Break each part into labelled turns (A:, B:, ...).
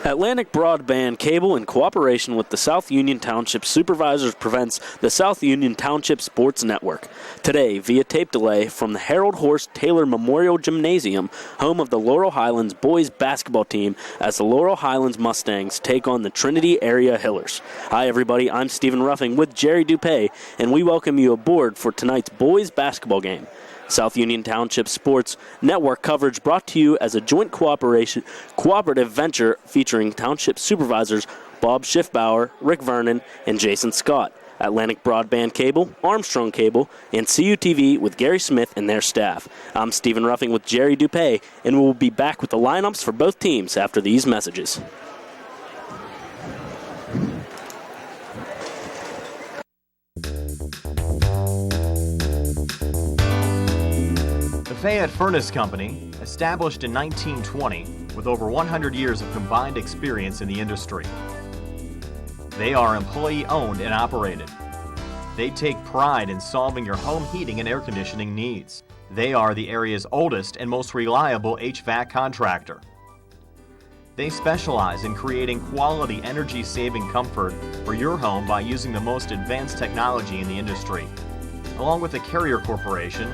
A: Atlantic Broadband Cable, in cooperation with the South Union Township Supervisors, presents the South Union Township Sports Network. Today, via tape delay from the Harold Horst Taylor Memorial Gymnasium, home of the Laurel Highlands boys basketball team, as the Laurel Highlands Mustangs take on the Trinity area Hillers. Hi everybody, I'm Stephen Ruffing with Jerry Dupay, and we welcome you aboard for tonight's boys basketball game. South Union Township Sports Network coverage brought to you as a joint cooperative venture featuring Township Supervisors Bob Schiffbauer, Rick Vernon, and Jason Scott, Atlantic Broadband Cable, Armstrong Cable, and CUTV with Gary Smith and their staff. I'm Stephen Ruffing with Jerry Dupay, and we'll be back with the lineups for both teams after these messages.
B: The Fayette Furnace Company, established in 1920 with over 100 years of combined experience in the industry. They are employee-owned and operated. They take pride in solving your home heating and air conditioning needs. They are the area's oldest and most reliable HVAC contractor. They specialize in creating quality energy-saving comfort for your home by using the most advanced technology in the industry. Along with the Carrier Corporation,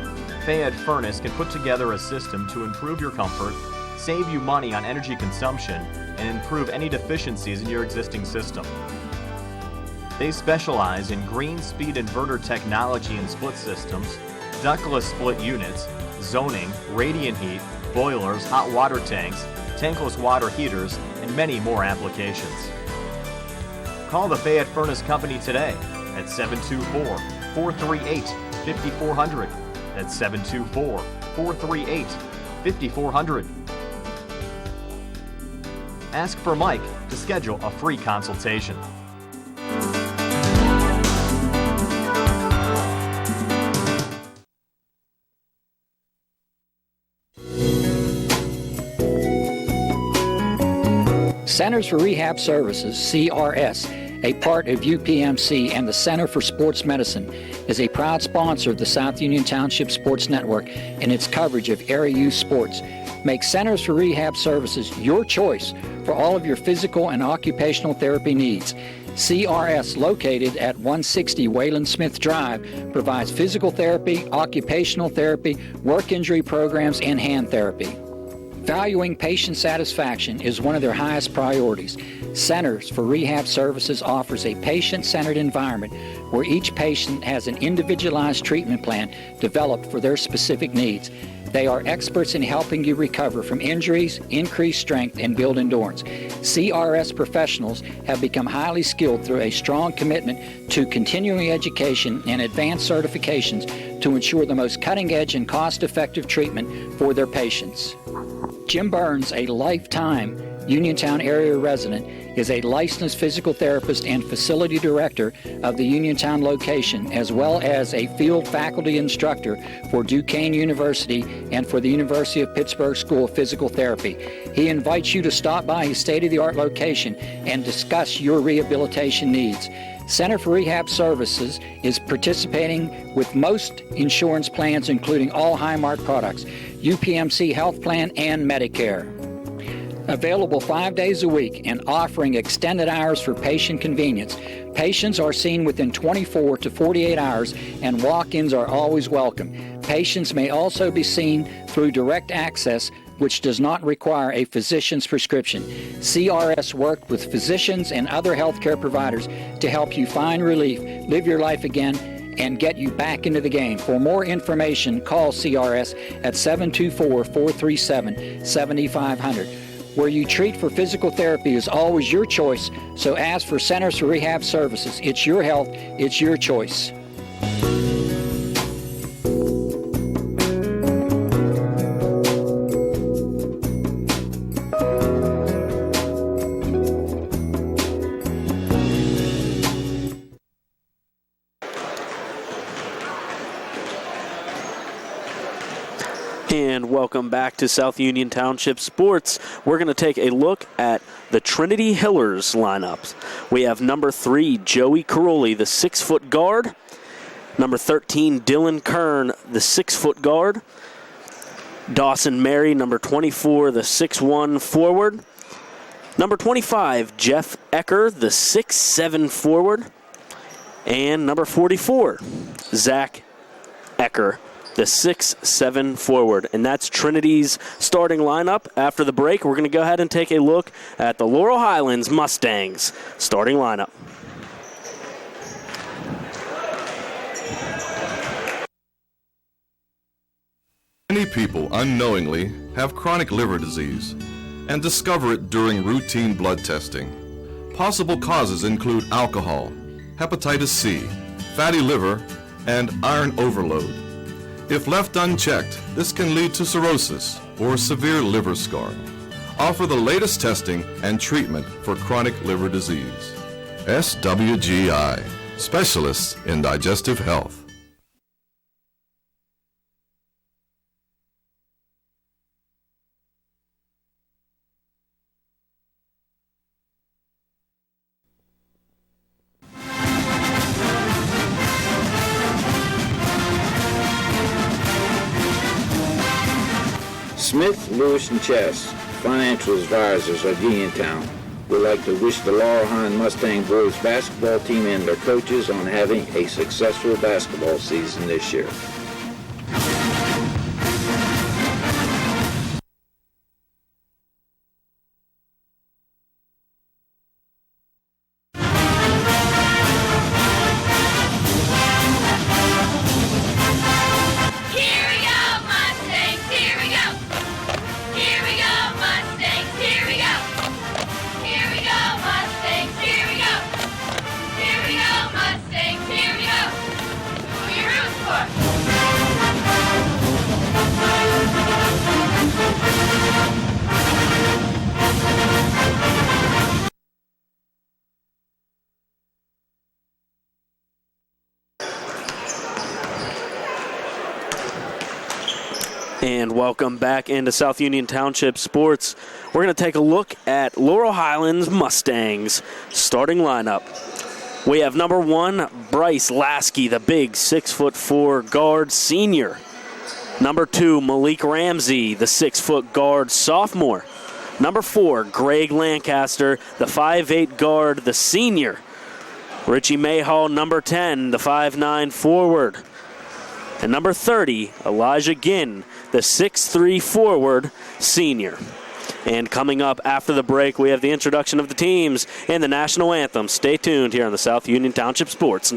B: Fayette Furnace can put together a system to improve your comfort, save you money on energy consumption, and improve any deficiencies in your existing system. They specialize in green speed inverter technology and split systems, ductless split units, zoning, radiant heat, boilers, hot water tanks, tankless water heaters, and many more applications. Call the Fayette Furnace Company today at 724-438-5400. That's 724-438-5400. Ask for Mike to schedule a free consultation.
C: Centers for Rehab Services, CRS, a part of UPMC and the Center for Sports Medicine, is a proud sponsor of the South Union Township Sports Network in its coverage of area youth sports. Make Centers for Rehab Services your choice for all of your physical and occupational therapy needs. CRS, located at 160 Wayland Smith Drive, provides physical therapy, occupational therapy, work injury programs, and hand therapy. Valuing patient satisfaction is one of their highest priorities. Centers for Rehab Services offers a patient-centered environment where each patient has an individualized treatment plan developed for their specific needs. They are experts in helping you recover from injuries, increase strength, and build endurance. CRS professionals have become highly skilled through a strong commitment to continuing education and advanced certifications to ensure the most cutting-edge and cost-effective treatment for their patients. Jim Burns, a lifetime Uniontown area resident, is a licensed physical therapist and facility director of the Uniontown location, as well as a field faculty instructor for Duquesne University and for the University of Pittsburgh School of Physical Therapy. He invites you to stop by his state-of-the-art location and discuss your rehabilitation needs. Center for Rehab Services is participating with most insurance plans, including all Highmark products, UPMC Health Plan, and Medicare. Available 5 days a week and offering extended hours for patient convenience. Patients are seen within 24 to 48 hours, and walk-ins are always welcome. Patients may also be seen through direct access, which does not require a physician's prescription. CRS worked with physicians and other healthcare providers to help you find relief, live your life again, and get you back into the game. For more information, call CRS at 724-437-7500. Where you treat for physical therapy is always your choice, so ask for Centers for Rehab Services. It's your health, it's your choice.
A: And welcome back to South Union Township Sports. We're going to take a look at the Trinity Hillers lineups. We have number 3, Joey Caroli, the 6-foot guard. Number 13, Dylan Kern, the 6-foot guard. Dawson Mary, number 24, the 6'1 forward. Number 25, Jeff Ecker, the 6'7" forward. And number 44, Zach Ecker, the 6'7" forward. And that's Trinity's starting lineup. After the break, we're going to go ahead and take a look at the Laurel Highlands Mustangs starting lineup.
D: Many people unknowingly have chronic liver disease and discover it during routine blood testing. Possible causes include alcohol, hepatitis C, fatty liver, and iron overload. If left unchecked, this can lead to cirrhosis or severe liver scarring. Offer the latest testing and treatment for chronic liver disease. SWGI, specialists in digestive health.
E: Smith, Lewis & Chess, financial advisors of Uniontown, would like to wish the Laurel Highlands Mustang boys basketball team and their coaches on having a successful basketball season this year.
A: And welcome back into South Union Township Sports. We're going to take a look at Laurel Highlands Mustangs starting lineup. We have number 1, Bryce Lasky, the big 6'4" guard senior. Number 2, Malik Ramsey, the 6' guard sophomore. Number 4, Greg Lancaster, the 5'8" guard, the senior. Richie Mayhall, number 10, the 5'9" forward. And number 30, Elijah Ginn, the 6'3" forward, senior. And coming up after the break, we have the introduction of the teams and the national anthem. Stay tuned here on the South Union Township Sports.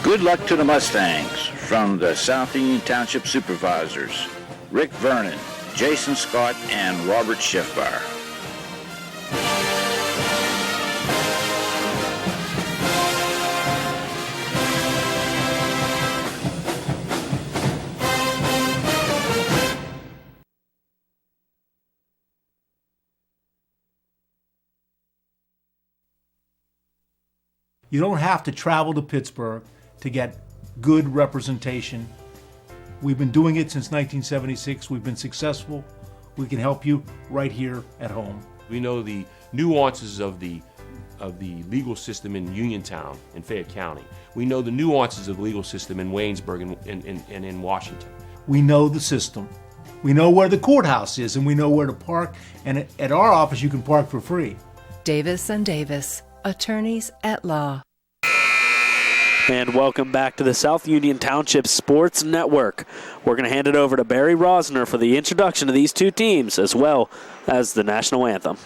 E: Good luck to the Mustangs from the South Union Township Supervisors, Rick Vernon, Jason Scott, and Robert Schiffbar.
F: You don't have to travel to Pittsburgh to get good representation. We've been doing it since 1976. We've been successful. We can help you right here at home.
G: We know the nuances of the legal system in Uniontown and Fayette County. We know the nuances of the legal system in Waynesburg and in Washington.
F: We know the system. We know where the courthouse is, and we know where to park. And at our office, you can park for free.
H: Davis & Davis, attorneys at law.
A: And welcome back to the South Union Township Sports Network. We're going to hand it over to Barry Rosner for the introduction of these two teams, as well as the national anthem.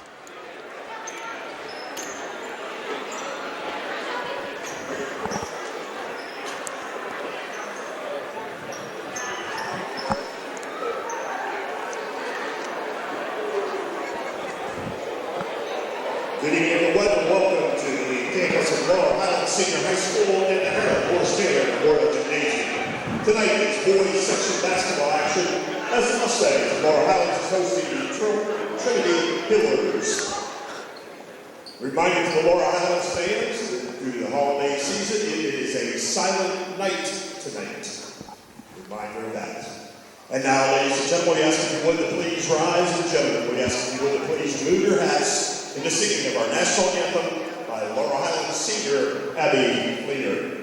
I: Good evening, everyone, and welcome to the campus of Laurel Highlands Senior High School and the Harold Taylor Memorial Gymnasium. Tonight is boys section basketball action as the Mustangs of Laurel Highlands is hosting the Trinity Pillars. Reminder to the Laurel Highlands fans that through the holiday season, it is a silent night tonight. Reminder of that. And now, ladies and gentlemen, we ask if you would to please rise, and gentlemen, we ask if you would to please remove your hats in the singing of our national anthem by Laurel Highlands senior Abby Leader.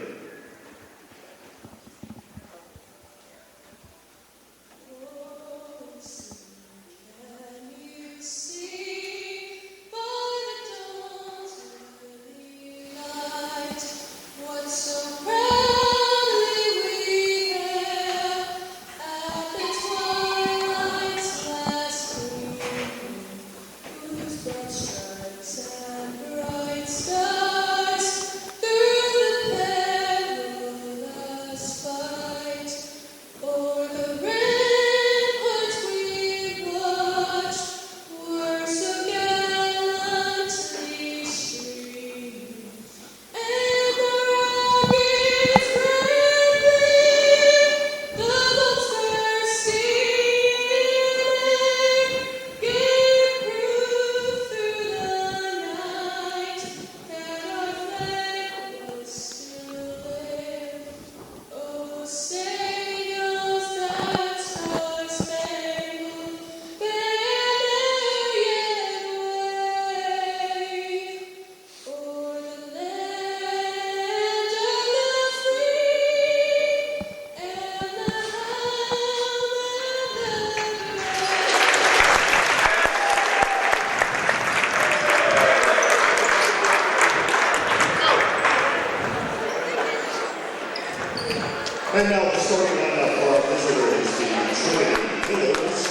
I: And now the starting lineup for our visitors, the Trinity Hills.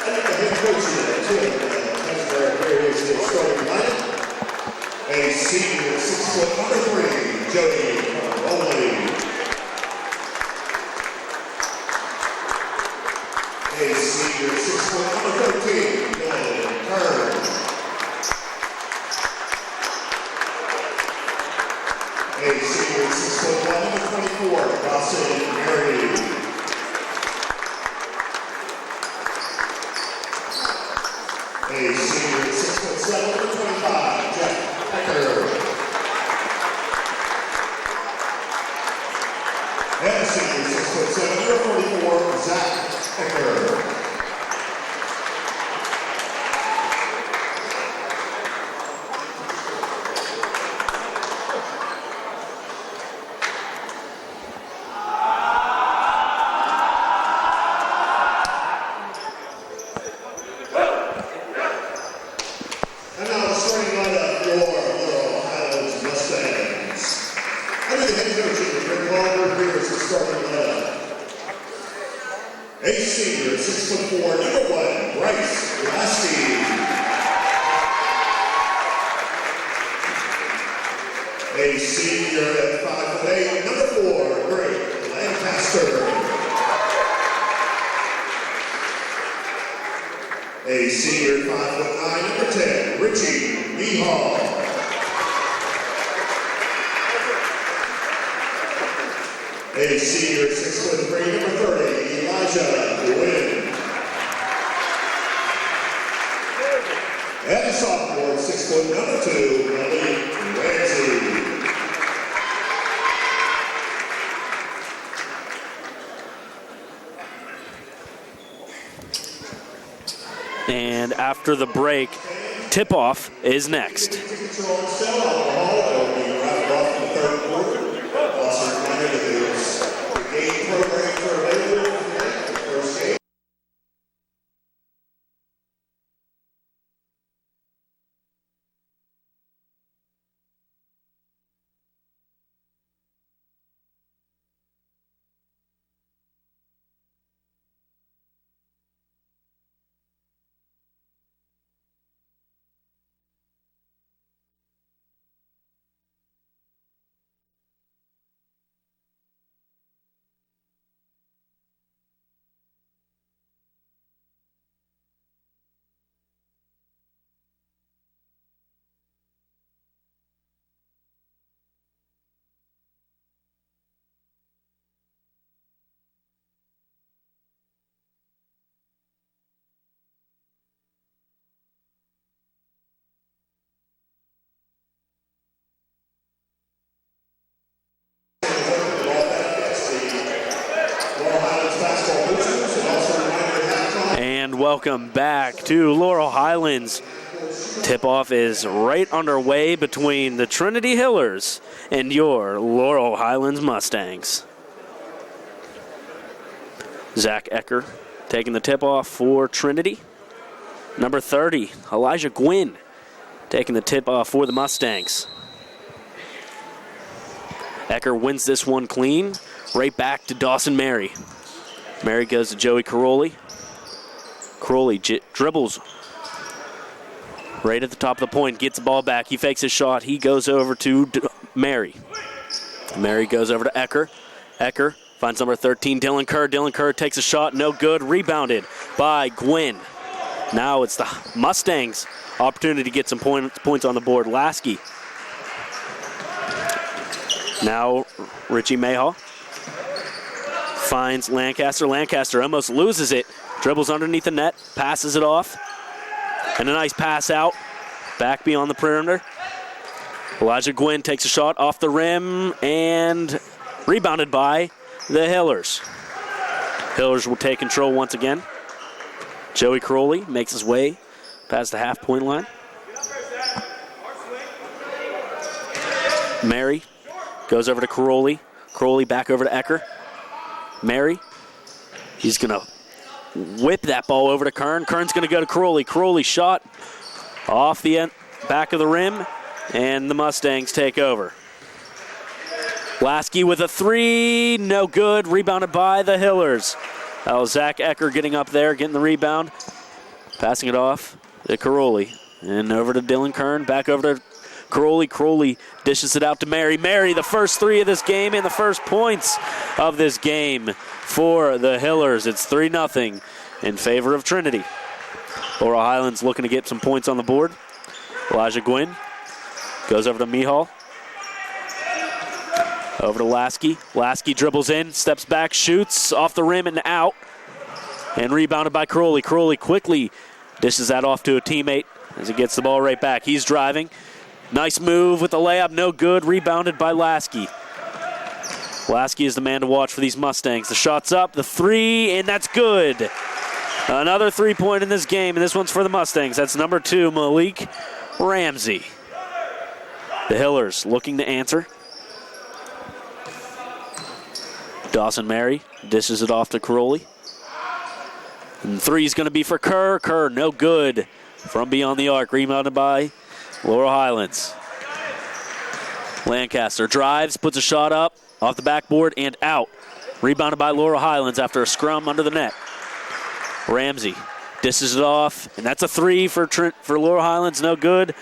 I: And the head coach of the team, here is the starting lineup. A senior 6'3", Jody Caroli. A senior 6'13", Dylan Kern. A senior 6'1", 24, Dawson Mary. A senior 6'7", 25, Jeff Becker. And a senior 6'7", 44, Zach Becker. And now the starting lineup for Laurel Highlands Mustangs. Under the head coach, Rick Walker, here is the starting lineup. A senior, 6'4", number 1, Bryce Lasky. A senior at 5'8", number 4, Greg Lancaster. A senior 5'9", number 10, Richie Mehall. A senior 6'3", number 30, Elijah Gwynn. And a sophomore 6', number 2, Malik Ramsey.
A: And after the break, tip-off is next. welcome back to Laurel Highlands. Tip-off is right underway between the Trinity Hillers and your Laurel Highlands Mustangs. Zach Ecker taking the tip-off for Trinity. Number 30, Elijah Gwynn, taking the tip-off for the Mustangs. Ecker wins this one clean. Right back to Dawson Mary. Mary goes to Joey Caroli. Caroli dribbles right at the top of the point, gets the ball back. He fakes his shot. He goes over to Mary. Mary goes over to Ecker. Ecker finds number 13, Dylan Kerr. Dylan Kerr takes a shot, no good. Rebounded by Gwynn. Now it's the Mustangs' opportunity to get some points on the board. Lasky. Now Richie Mayhaw finds Lancaster. Lancaster almost loses it. Dribbles underneath the net, passes it off. And a nice pass out. Back beyond the perimeter. Elijah Gwynn takes a shot off the rim and rebounded by the Hillers. Hillers will take control once again. Joey Crowley makes his way past the half-point line. Mary goes over to Crowley. Crowley back over to Ecker. Mary, he's going to whip that ball over to Kern. Kern's going to go to Crowley. Crowley shot off the back of the rim, and the Mustangs take over. Lasky with a three, no good. Rebounded by the Hillers. That was Zach Ecker getting up there, getting the rebound, passing it off to Crowley. And over to Dylan Kern, back over to Crowley. Crowley dishes it out to Mary. Mary, the first three of this game and the first points of this game for the Hillers. It's 3-0 in favor of Trinity. Laurel Highlands looking to get some points on the board. Elijah Gwynn goes over to Mihal. Over to Lasky. Lasky dribbles in, steps back, shoots off the rim and out. And rebounded by Crowley. Crowley quickly dishes that off to a teammate as he gets the ball right back. He's driving. Nice move with the layup, no good. Rebounded by Lasky. Lasky is the man to watch for these Mustangs. The shot's up, the three, and that's good. Another 3-point in this game, and this one's for the Mustangs. That's number 2, Malik Ramsey. The Hillers looking to answer. Dawson Mary dishes it off to Crowley. And the three's going to be for Kerr. Kerr, no good. From beyond the arc, rebounded by Laurel Highlands. Lancaster drives, puts a shot up, off the backboard and out. Rebounded by Laurel Highlands after a scrum under the net. Ramsey dishes it off, and that's a three for Laurel Highlands, no good.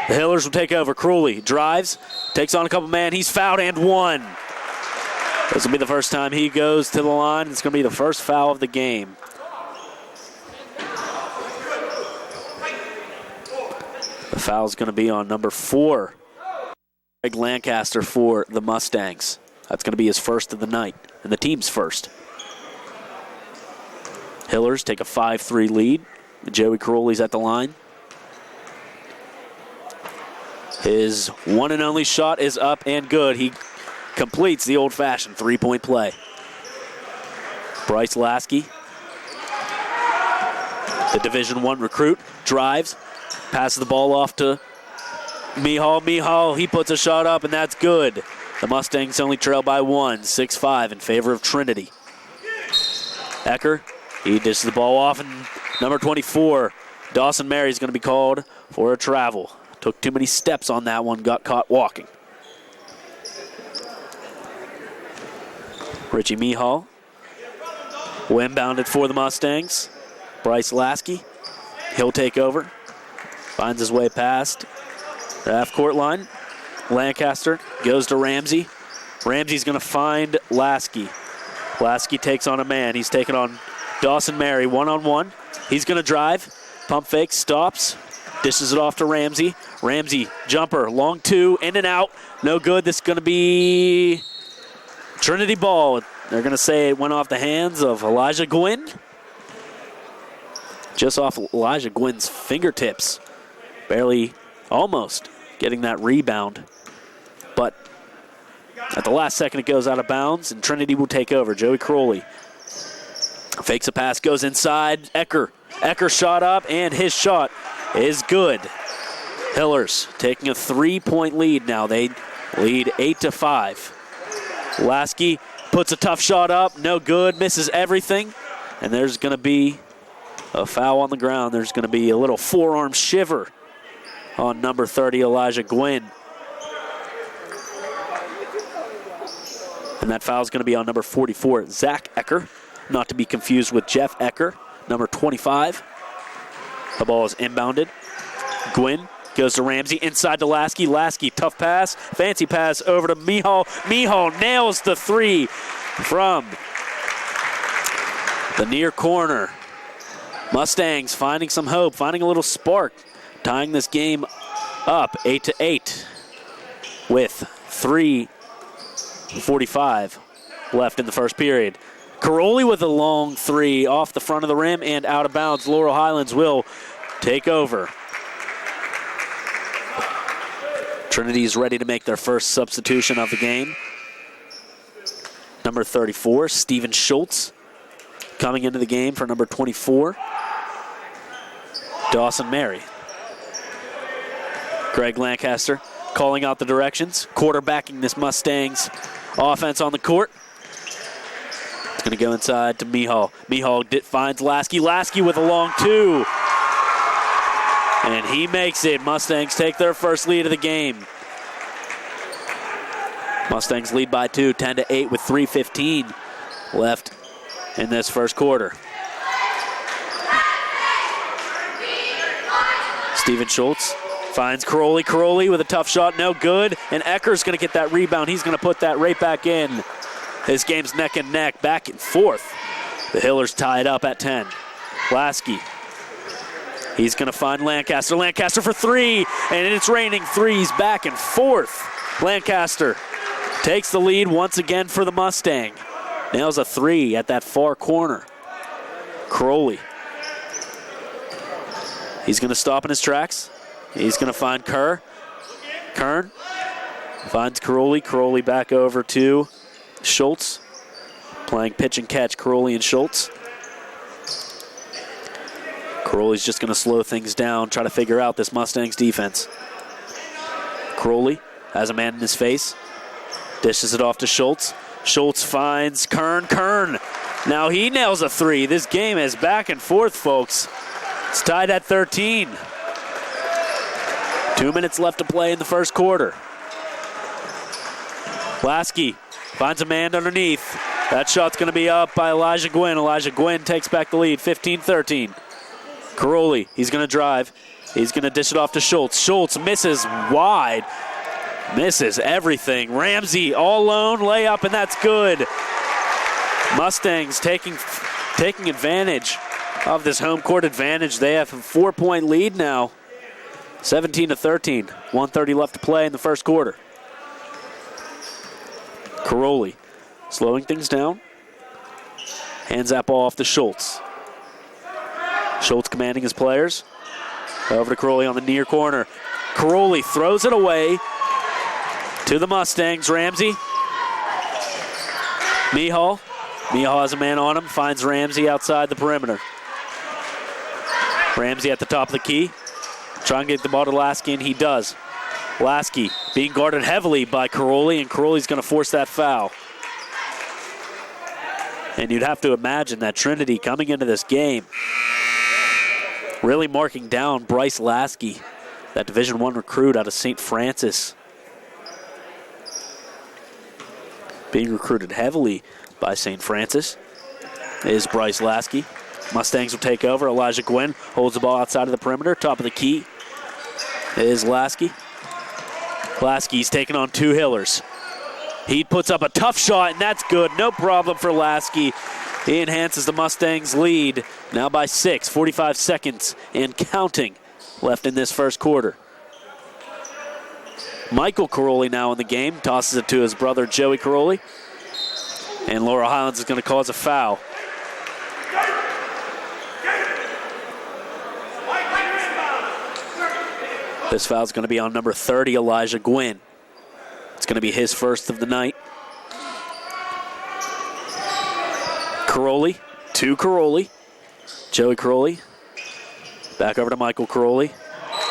A: The Hillers will take over. Crowley drives, takes on a couple man. He's fouled and one. This will be the first time he goes to the line. It's going to be the first foul of the game. The foul's going to be on number 4, Greg Lancaster for the Mustangs. That's going to be his first of the night, and the team's first. Hillers take a 5-3 lead. Joey Crowley's at the line. His one and only shot is up and good. He completes the old-fashioned 3-point play. Bryce Lasky, the Division I recruit, drives, passes the ball off to Mihal. Mihal, he puts a shot up, and that's good. The Mustangs only trail by 1, 6-5 in favor of Trinity. Ecker, he dishes the ball off, and number 24, Dawson Mary, is going to be called for a travel. Took too many steps on that one, got caught walking. Richie Mihal will inbound it for the Mustangs. Bryce Lasky, he'll take over. Finds his way past the half-court line. Lancaster goes to Ramsey. Ramsey's going to find Lasky. Lasky takes on a man. He's taking on Dawson Mary one-on-one. He's going to drive. Pump fake, stops. Dishes it off to Ramsey. Ramsey, jumper, long two, in and out. No good. This is going to be Trinity ball. They're going to say it went off the hands of Elijah Gwynn. Just off Elijah Gwynn's fingertips. Barely, almost getting that rebound. But at the last second, it goes out of bounds, and Trinity will take over. Joey Crowley fakes a pass, goes inside. Ecker Ecker shot up, and his shot is good. Hillers taking a 3-point lead now. They lead 8-5. Lasky puts a tough shot up, no good, misses everything. And there's going to be a foul on the ground. There's going to be a little forearm shiver on number 30, Elijah Gwynn. And that foul is going to be on number 44, Zach Ecker, not to be confused with Jeff Ecker, number 25. The ball is inbounded. Gwynn goes to Ramsey, inside to Lasky. Lasky, tough pass, fancy pass over to Mihal. Mihal nails the three from the near corner. Mustangs finding some hope, finding a little spark, tying this game up 8-8 with 3:45 left in the first period. Caroli with a long three off the front of the rim and out of bounds. Laurel Highlands will take over. Trinity is ready to make their first substitution of the game. Number 34, Steven Schultz, coming into the game for number 24, Dawson Mary. Greg Lancaster calling out the directions, quarterbacking this Mustangs offense on the court. It's going to go inside to Mihal. Mihal finds Lasky. Lasky with a long two. And he makes it. Mustangs take their first lead of the game. Mustangs lead by 2, 10-8 with 3:15 left in this first quarter. Steven Schultz finds Caroli. Caroli with a tough shot, no good. And Ecker's going to get that rebound. He's going to put that right back in. This game's neck and neck, back and forth. The Hillers tie it up at 10. Lasky. He's going to find Lancaster. Lancaster for three, and it's raining threes back and forth. Lancaster takes the lead once again for the Mustang. Nails a three at that far corner. Crowley. He's going to stop in his tracks. He's going to find Kern finds Crowley. Crowley back over to Schultz. Playing pitch and catch, Crowley and Schultz. Crowley's just going to slow things down, try to figure out this Mustangs defense. Crowley has a man in his face. Dishes it off to Schultz. Schultz finds Kern. Kern. Now he nails a three. This game is back and forth, folks. It's tied at 13. 2 minutes left to play in the first quarter. Lasky finds a man underneath. That shot's going to be up by Elijah Gwynn. Elijah Gwynn takes back the lead, 15-13. Caroli, he's going to drive. He's going to dish it off to Schultz. Schultz misses wide. Misses everything. Ramsey all alone, layup, and that's good. Mustangs taking advantage of this home court advantage. They have a 4-point lead now. 17-13. 1:30 left to play in the first quarter. Caroli slowing things down. Hands that ball off to Schultz. Schultz commanding his players. Over to Caroli on the near corner. Caroli throws it away to the Mustangs. Ramsey. Mihal. Mihal has a man on him. Finds Ramsey outside the perimeter. Ramsey at the top of the key. Trying to get the ball to Lasky, and he does. Lasky being guarded heavily by Caroli, and Caroli's going to force that foul. And you'd have to imagine that Trinity coming into this game really marking down Bryce Lasky, that Division I recruit out of St. Francis. Being recruited heavily by St. Francis is Bryce Lasky. Mustangs will take over. Elijah Gwynn holds the ball outside of the perimeter. Top of the key is Lasky. Lasky's taking on two Hillers. He puts up a tough shot, and that's good. No problem for Lasky. He enhances the Mustangs' lead, now by 6, 45 seconds and counting left in this first quarter. Michael Caroli now in the game, tosses it to his brother Joey Caroli. And Laurel Highlands is going to cause a foul. This foul is going to be on number 30, Elijah Gwynn. It's going to be his first of the night. Caroli, to Caroli. Joey Caroli Back over to Michael Crowley.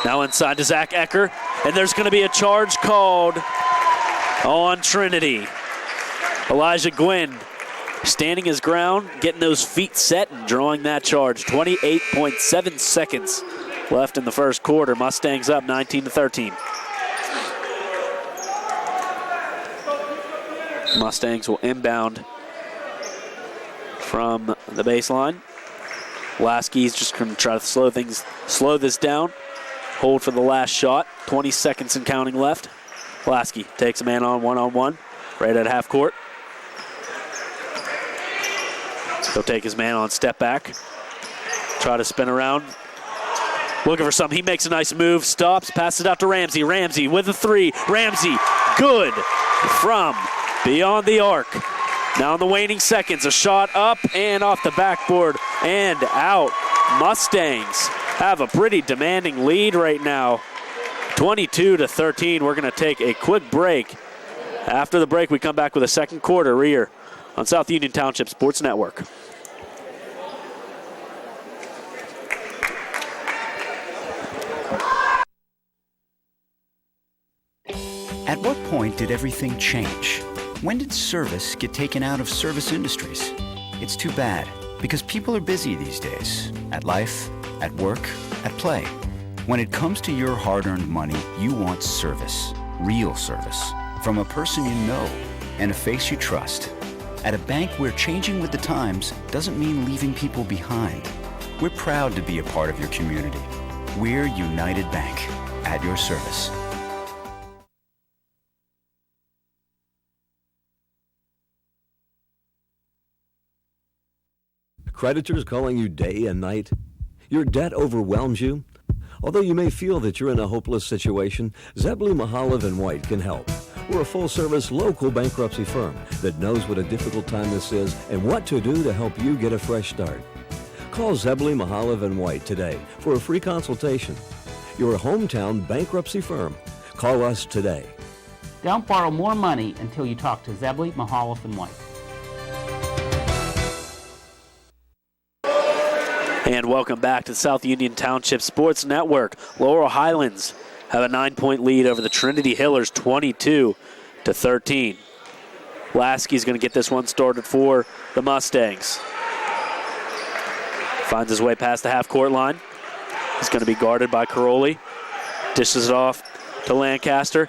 A: Now inside to Zach Ecker. And there's going to be a charge called on Trinity. Elijah Gwynn standing his ground, getting those feet set and drawing that charge. 28.7 seconds left in the first quarter. Mustangs up 19-13. Mustangs will inbound from the baseline. Lasky's just going to try to slow this down. Hold for the last shot. 20 seconds and counting left. Lasky takes a man on one-on-one right at half court. He'll take his man on step back. Try to spin around. Looking for something. He makes a nice move. Stops. Passes it out to Ramsey. Ramsey with a three. Ramsey. Good. From beyond the arc. Now in the waning seconds. A shot up and off the backboard and out. Mustangs have a pretty demanding lead right now. 22-13. We're going to take a quick break. After the break, we come back with a second quarter here on South Union Township Sports Network.
J: At what point did everything change? When did service get taken out of service industries? It's too bad, because people are busy these days. At life, at work, at play. When it comes to your hard-earned money, you want service. Real service. From a person you know and a face you trust. At a bank where changing with the times doesn't mean leaving people behind. We're proud to be a part of your community. We're United Bank, at your service.
K: Creditors calling you day and night? Your debt overwhelms you? Although you may feel that you're in a hopeless situation, Zebley, Mahalev & White can help. We're a full-service local bankruptcy firm that knows what a difficult time this is and what to do to help you get a fresh start. Call Zebley, Mahalev & White today for a free consultation. Your hometown bankruptcy firm. Call us today.
L: Don't borrow more money until you talk to Zebley, Mahalev & White.
A: And welcome back to South Union Township Sports Network. Laurel Highlands have a 9-point lead over the Trinity Hillers, 22-13. Lasky's going to get this one started for the Mustangs. Finds his way past the half-court line. He's going to be guarded by Caroli. Dishes it off to Lancaster.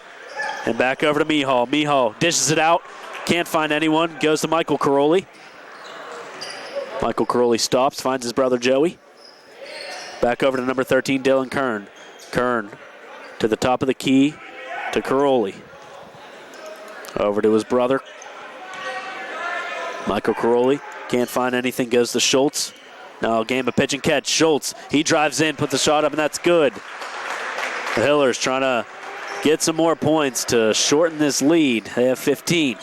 A: And back over to Mihal. Mihal dishes it out. Can't find anyone. Goes to Michael Caroli. Michael Caroli stops, finds his brother Joey. Back over to number 13, Dylan Kern. Kern to the top of the key to Caroli. Over to his brother. Michael Caroli can't find anything, goes to Schultz. Now a game of pitch and catch. Schultz, he drives in, puts a shot up, and that's good. The Hillers trying to get some more points to shorten this lead. They have 15.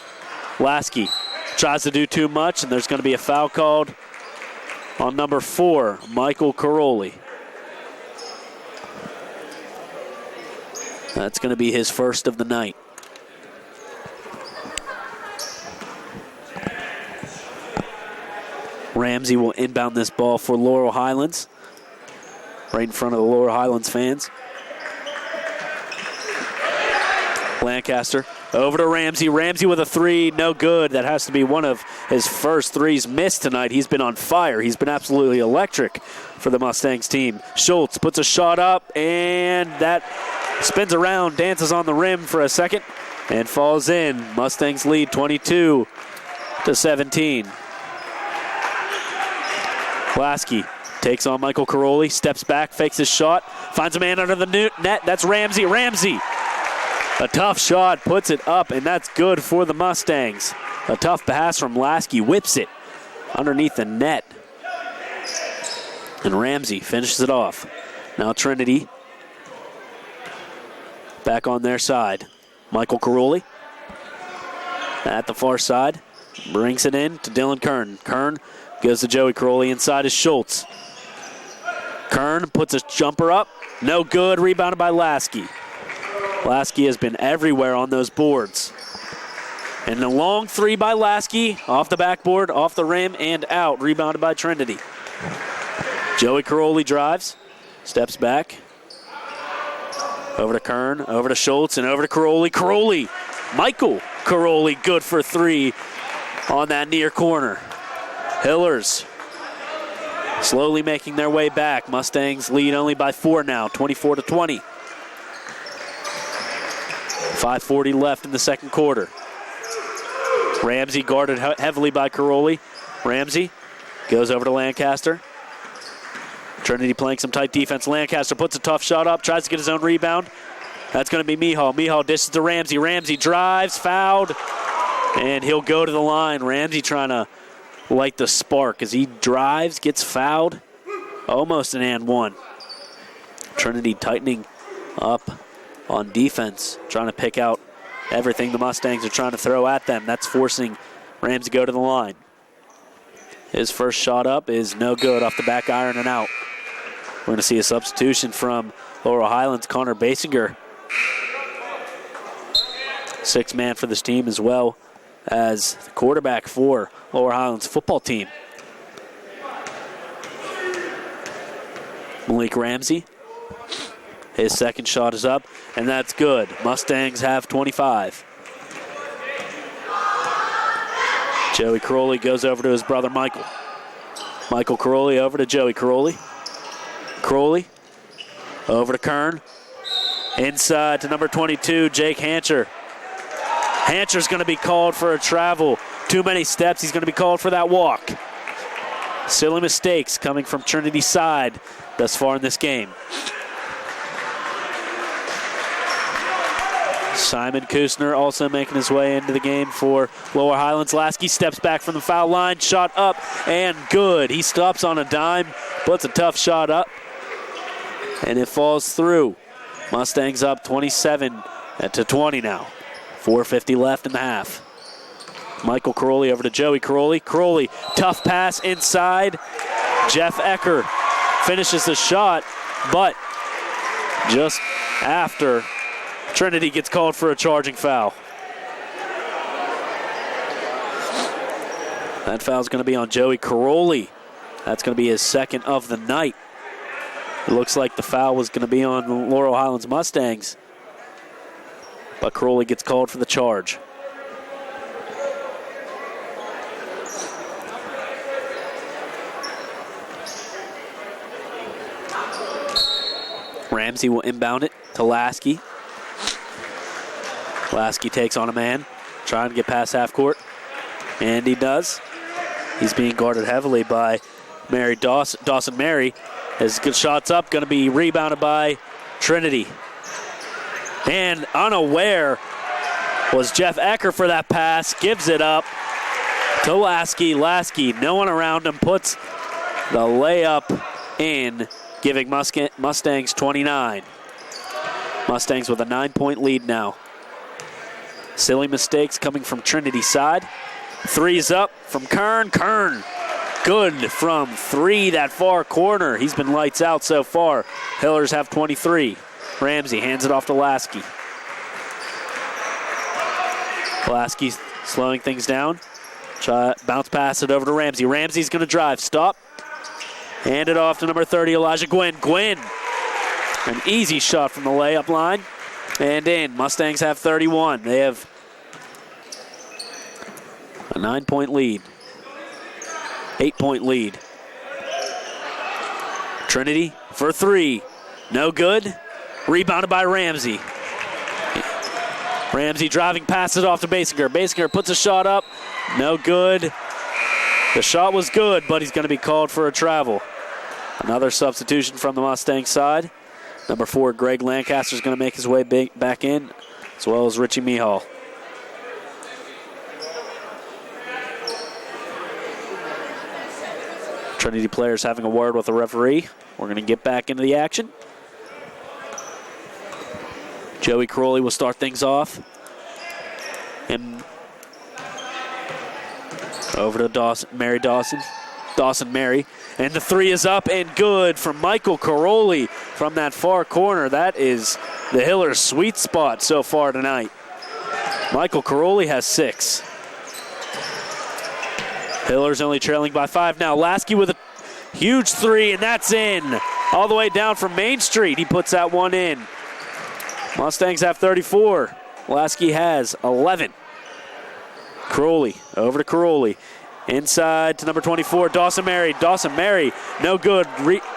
A: Lasky tries to do too much, and there's going to be a foul called on number 4, Michael Caroli. That's going to be his first of the night. Ramsey will inbound this ball for Laurel Highlands. Right in front of the Laurel Highlands fans. Lancaster over to Ramsey. Ramsey with a three, no good. That has to be one of his first threes missed tonight. He's been on fire. He's been absolutely electric for the Mustangs team. Schultz puts a shot up, and that spins around, dances on the rim for a second, and falls in. Mustangs lead 22-17. Lasky takes on Michael Caroli, steps back, fakes his shot, finds a man under the net. That's Ramsey. Ramsey! A tough shot, puts it up, and that's good for the Mustangs. A tough pass from Lasky, whips it underneath the net. And Ramsey finishes it off. Now Trinity back on their side. Michael Caroli at the far side. Brings it in to Dylan Kern. Kern goes to Joey Caroli. Inside is Schultz. Kern puts a jumper up. No good. Rebounded by Lasky. Lasky has been everywhere on those boards. And the long three by Lasky, off the backboard, off the rim, and out. Rebounded by Trinity. Joey Caroli drives, Steps back. Over to Kern, over to Schultz, and over to Caroli. Michael Caroli, good for 3 on that near corner. Hillers slowly making their way back. Mustangs lead only by 4 now, 24-20. 5:40 left in the second quarter. Ramsey guarded heavily by Caroli. Ramsey goes over to Lancaster. Trinity playing some tight defense. Lancaster puts a tough shot up, tries to get his own rebound. That's going to be Mihal. Mihal dishes to Ramsey. Ramsey drives, fouled, and he'll go to the line. Ramsey trying to light the spark as he drives, gets fouled. Almost an and one. Trinity tightening up on defense, trying to pick out everything the Mustangs are trying to throw at them. That's forcing Ramsey to go to the line. His first shot up is no good, off the back iron and out. We're going to see a substitution from Laurel Highlands, Connor Basinger. 6th man for this team, as well as the quarterback for Laurel Highlands football team. Malik Ramsey. His second shot is up, and that's good. Mustangs have 25. Joey Caroli goes over to his brother Michael. Michael Caroli over to Joey Caroli. Caroli over to Kern. Inside to number 22, Jake Hancher. Hancher's going to be called for a travel. Too many steps. He's going to be called for that walk. Silly mistakes coming from Trinity's side thus far in this game. Simon Kusner also making his way into the game for Lower Highlands. Lasky steps back from the foul line. Shot up and good. He stops on a dime, puts a tough shot up, and it falls through. Mustangs up 27-20 now. 4:50 left in the half. Michael Caroli over to Joey Caroli. Caroli, tough pass inside. Jeff Ecker finishes the shot, but just after Trinity gets called for a charging foul. That foul's going to be on Joey Caroli. That's going to be his second of the night. It looks like the foul was going to be on the Laurel Highlands Mustangs, but Caroli gets called for the charge. Ramsey will inbound it to Lasky. Lasky takes on a man, trying to get past half court, and he does. He's being guarded heavily by Mary Dawson Mary. His good shot's up, going to be rebounded by Trinity. And unaware was Jeff Ecker for that pass, gives it up to Lasky. Lasky, no one around him, puts the layup in, giving Mustangs 29. Mustangs with a 9-point lead now. Silly mistakes coming from Trinity's side. Three's up from Kern. Kern, good from 3, that far corner. He's been lights out so far. Hillers have 23. Ramsey hands it off to Lasky. Lasky slowing things down. Bounce pass it over to Ramsey. Ramsey's going to drive. Stop. Hand it off to number 30, Elijah Gwynn. Gwynn, an easy shot from the layup line. And in. Mustangs have 31. They have a 9-point lead. 8-point lead. Trinity for 3. No good. Rebounded by Ramsey. Ramsey driving, passes it off to Basinger. Basinger puts a shot up. No good. The shot was good, but he's going to be called for a travel. Another substitution from the Mustang side. Number 4, Greg Lancaster is going to make his way back in, as well as Richie Mihal. Trinity players having a word with the referee. We're going to get back into the action. Joey Caroli will start things off. And over to Dawson Mary. And the 3 is up and good from Michael Caroli from that far corner. That is the Hillers' sweet spot so far tonight. Michael Caroli has 6. Hillers only trailing by 5 now. Lasky with a huge 3, and that's in. all the way down from Main Street. He puts that one in. Mustangs have 34. Lasky has 11. Crowley, over to Crowley. Inside to number 24, Dawson Mary. Dawson Mary, no good.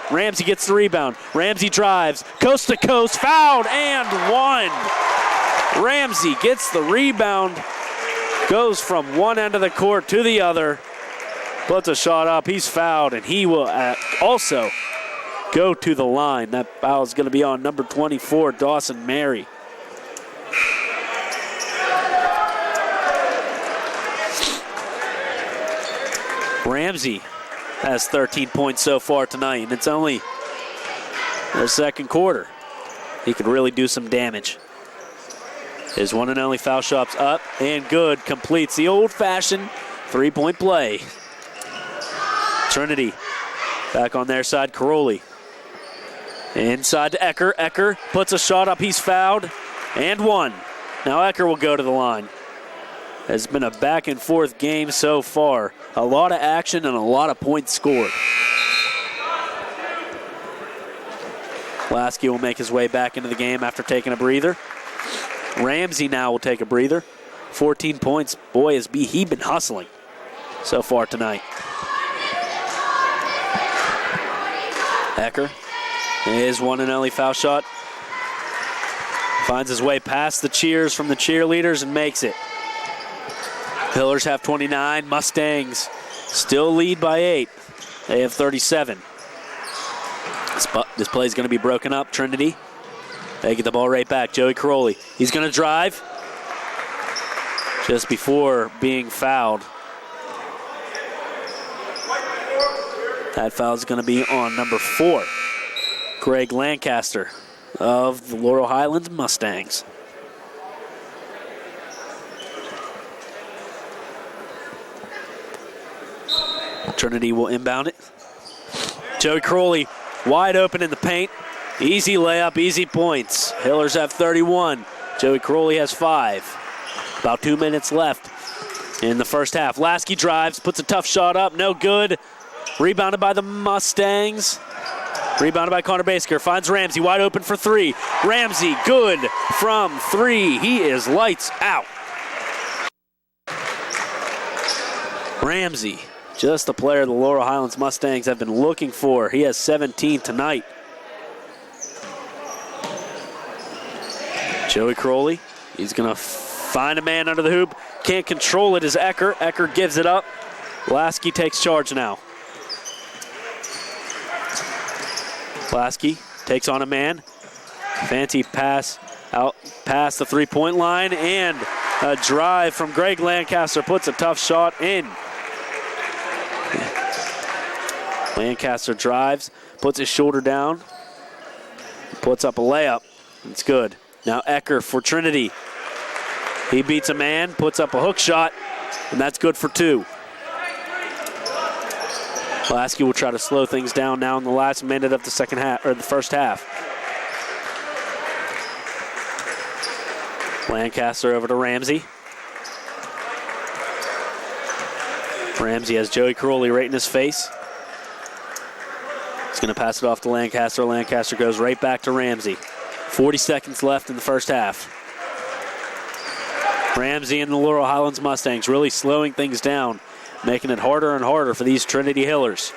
A: Ramsey gets the rebound. Ramsey drives, coast to coast, fouled, and one. Ramsey gets the rebound, goes from one end of the court to the other, puts a shot up. He's fouled, and he will also go to the line. That foul is going to be on number 24, Dawson Mary. Ramsey has 13 points so far tonight, and it's only the second quarter. He could really do some damage. His one and only foul shot's up and good. Completes the old-fashioned three-point play. Trinity back on their side. Caroli inside to Ecker. Ecker puts a shot up. He's fouled and one. Now Ecker will go to the line. It's been a back-and-forth game so far. A lot of action and a lot of points scored. Lasky will make his way back into the game after taking a breather. Ramsey now will take a breather. 14 points. Boy, has he been hustling so far tonight. Ecker, his one and only foul shot. Finds his way past the cheers from the cheerleaders and makes it. Hillers have 29. Mustangs still lead by 8. They have 37. This play is going to be broken up. Trinity, they get the ball right back. Joey Caroli, he's going to drive just before being fouled. That foul is going to be on number 4, Greg Lancaster of the Laurel Highlands Mustangs. Trinity will inbound it. Joey Crowley wide open in the paint. Easy layup, easy points. Hillers have 31. Joey Crowley has 5. About 2 minutes left in the first half. Lasky drives, puts a tough shot up, no good. Rebounded by the Mustangs. Rebounded by Connor Basker. Finds Ramsey wide open for 3. Ramsey good from 3. He is lights out. Ramsey, just the player the Laurel Highlands Mustangs have been looking for. He has 17 tonight. Joey Crowley, he's going to find a man under the hoop. Can't control it is Ecker. Ecker gives it up. Lasky takes charge now. Lasky takes on a man. Fancy pass out past the three-point line, and a drive from Greg Lancaster puts a tough shot in. Lancaster drives, puts his shoulder down, puts up a layup. It's good. Now Ecker for Trinity. He beats a man, puts up a hook shot, and that's good for 2. Lasky will try to slow things down now in the last minute of the second half, or the first half. Lancaster over to Ramsey. Ramsey has Joey Crowley right in his face. He's going to pass it off to Lancaster. Lancaster goes right back to Ramsey. 40 seconds left in the first half. Ramsey and the Laurel Highlands Mustangs really slowing things down, making it harder and harder for these Trinity Hillers.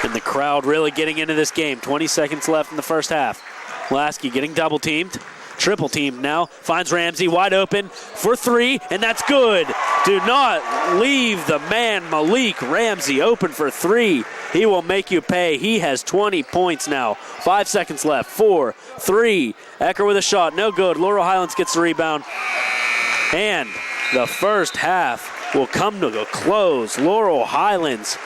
A: And the crowd really getting into this game. 20 seconds left in the first half. Lasky getting double teamed. Triple teamed now. Finds Ramsey wide open for 3, and that's good. Do not leave the man Malik Ramsey open for 3. He will make you pay. He has 20 points now. 5 seconds left. 4, 3. Ecker with a shot. No good. Laurel Highlands gets the rebound. And the first half will come to a close. Laurel Highlands,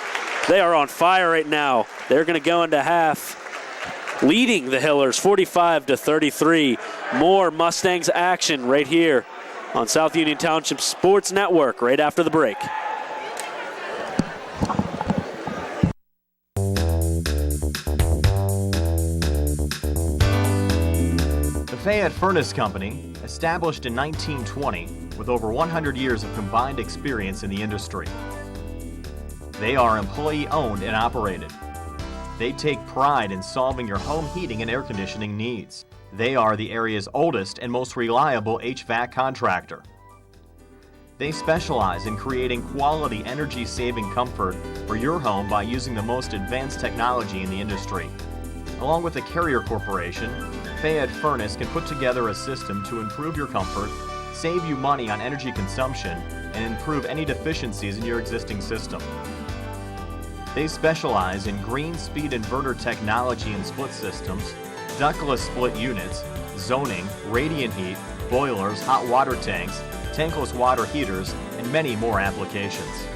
A: they are on fire right now. They're going to go into half leading the Hillers 45-33. More Mustangs action right here on South Union Township Sports Network right after the break.
B: The Fayette Furnace Company, established in 1920 with over 100 years of combined experience in the industry. They are employee-owned and operated. They take pride in solving your home heating and air conditioning needs. They are the area's oldest and most reliable HVAC contractor. They specialize in creating quality energy-saving comfort for your home by using the most advanced technology in the industry. Along with the Carrier Corporation, Fayette Furnace can put together a system to improve your comfort, save you money on energy consumption, and improve any deficiencies in your existing system. They specialize in green speed inverter technology and split systems, ductless split units, zoning, radiant heat, boilers, hot water tanks, tankless water heaters, and many more applications.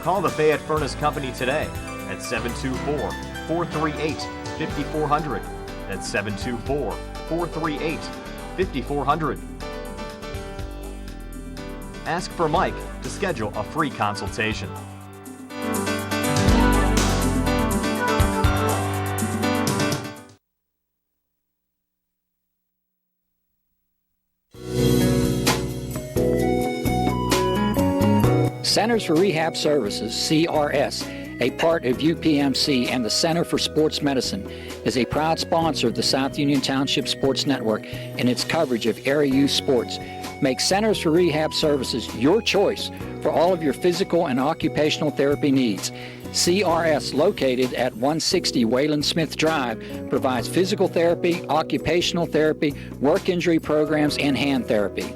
B: Call the Fayette Furnace Company today at 724-438-5400. That's 724-438-5400. Ask for Mike to schedule a free consultation.
C: Centers for Rehab Services, CRS, a part of UPMC and the Center for Sports Medicine, is a proud sponsor of the South Union Township Sports Network and its coverage of area youth sports. Make Centers for Rehab Services your choice for all of your physical and occupational therapy needs. CRS, located at 160 Wayland Smith Drive, provides physical therapy, occupational therapy, work injury programs, and hand therapy.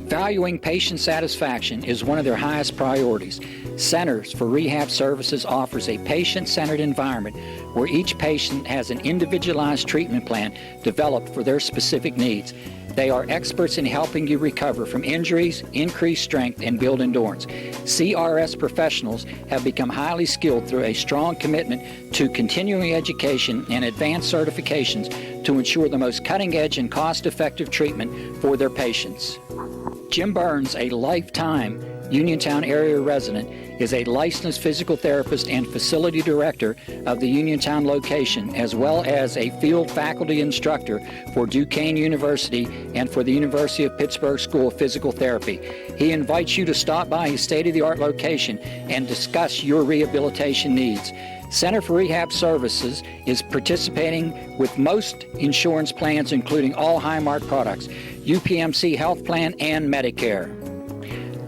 C: Valuing patient satisfaction is one of their highest priorities. Centers for Rehab Services offers a patient-centered environment where each patient has an individualized treatment plan developed for their specific needs. They are experts in helping you recover from injuries, increase strength, and build endurance. CRS professionals have become highly skilled through a strong commitment to continuing education and advanced certifications to ensure the most cutting-edge and cost-effective treatment for their patients. Jim Burns, a lifetime Uniontown area resident, is a licensed physical therapist and facility director of the Uniontown location, as well as a field faculty instructor for Duquesne University and for the University of Pittsburgh School of Physical Therapy. He invites you to stop by his state-of-the-art location and discuss your rehabilitation needs. Center for Rehab Services is participating with most insurance plans, including all Highmark products, UPMC Health Plan, and Medicare.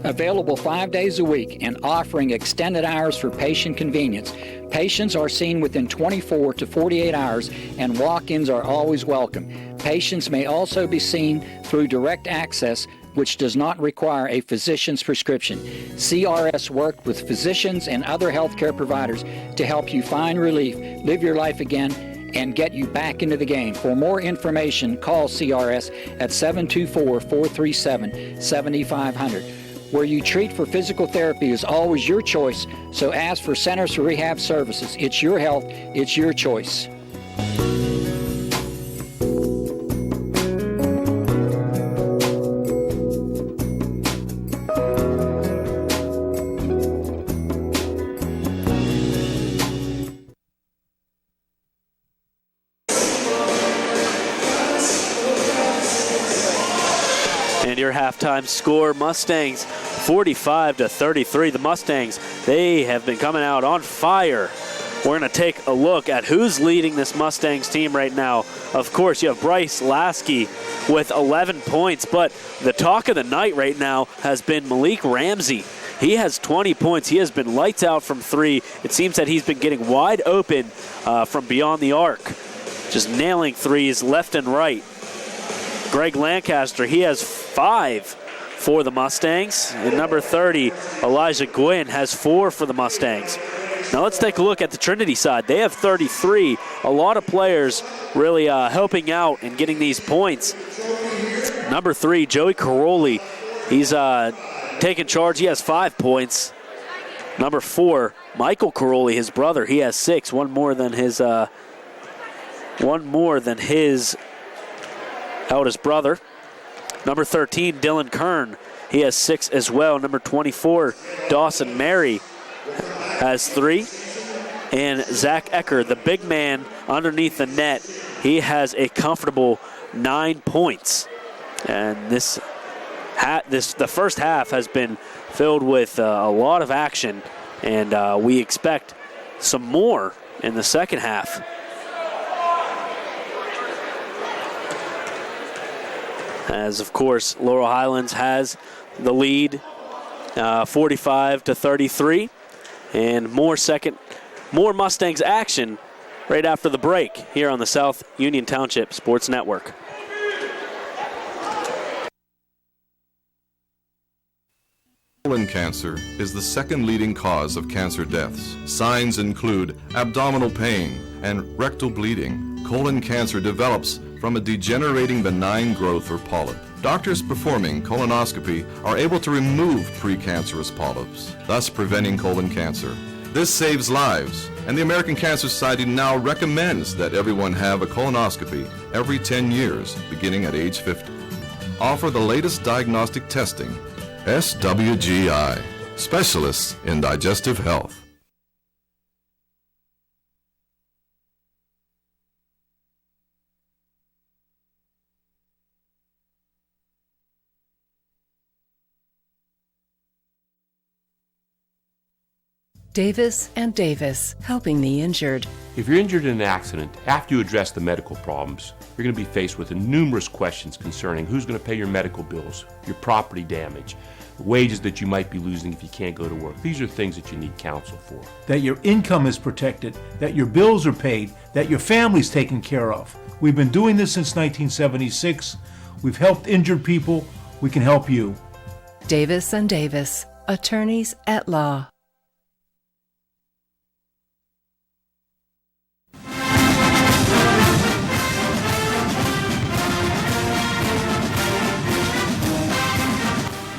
C: Available 5 days a week and offering extended hours for patient convenience. Patients are seen within 24 to 48 hours, and walk-ins are always welcome. Patients may also be seen through direct access, which does not require a physician's prescription. CRS worked with physicians and other healthcare providers to help you find relief, live your life again, and get you back into the game. For more information, call CRS at 724-437-7500. Where you treat for physical therapy is always your choice, so ask for Centers for Rehab Services. It's your health, it's your choice.
A: And your halftime score, Mustangs 45-33. The Mustangs, they have been coming out on fire. We're going to take a look at who's leading this Mustangs team right now. Of course, you have Bryce Lasky with 11 points, but the talk of the night right now has been Malik Ramsey. He has 20 points. He has been lights out from three. It seems that he's been getting wide open from beyond the arc, just nailing threes left and right. Greg Lancaster, he has 5 for the Mustangs. And number 30, Elijah Gwynn, has 4 for the Mustangs. Now let's take a look at the Trinity side. They have 33. A lot of players really helping out and getting these points. Number 3, Joey Caroli, he's taking charge. He has 5 points. Number 4, Michael Caroli, his brother, he has 6. One more than his eldest brother. Number 13, Dylan Kern, he has 6 as well. Number 24, Dawson Mary, has 3. And Zach Ecker, the big man underneath the net, he has a comfortable 9 points. And this the first half has been filled with a lot of action, and we expect some more in the second half. As, of course, Laurel Highlands has the lead 45-33, and more Mustangs action right after the break here on the South Union Township Sports Network.
D: Colon cancer is the second leading cause of cancer deaths. Signs include abdominal pain and rectal bleeding. Colon cancer develops from a degenerating benign growth or polyp. Doctors performing colonoscopy are able to remove precancerous polyps, thus preventing colon cancer. This saves lives, and the American Cancer Society now recommends that everyone have a colonoscopy every 10 years, beginning at age 50. Offer the latest diagnostic testing. SWGI, specialists in digestive health.
H: Davis and Davis, helping the injured.
G: If you're injured in an accident, after you address the medical problems, you're going to be faced with numerous questions concerning who's going to pay your medical bills, your property damage, the wages that you might be losing if you can't go to work. These are things that you need counsel for.
F: That your income is protected, that your bills are paid, that your family's taken care of. We've been doing this since 1976. We've helped injured people. We can help you.
H: Davis and Davis, attorneys at law.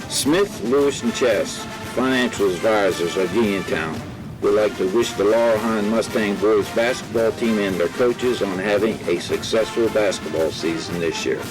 E: Smith, Lewis & Chess, financial advisors of Uniontown, would like to wish the Laurel Highlands Mustang boys basketball team and their coaches on having a successful basketball season this year.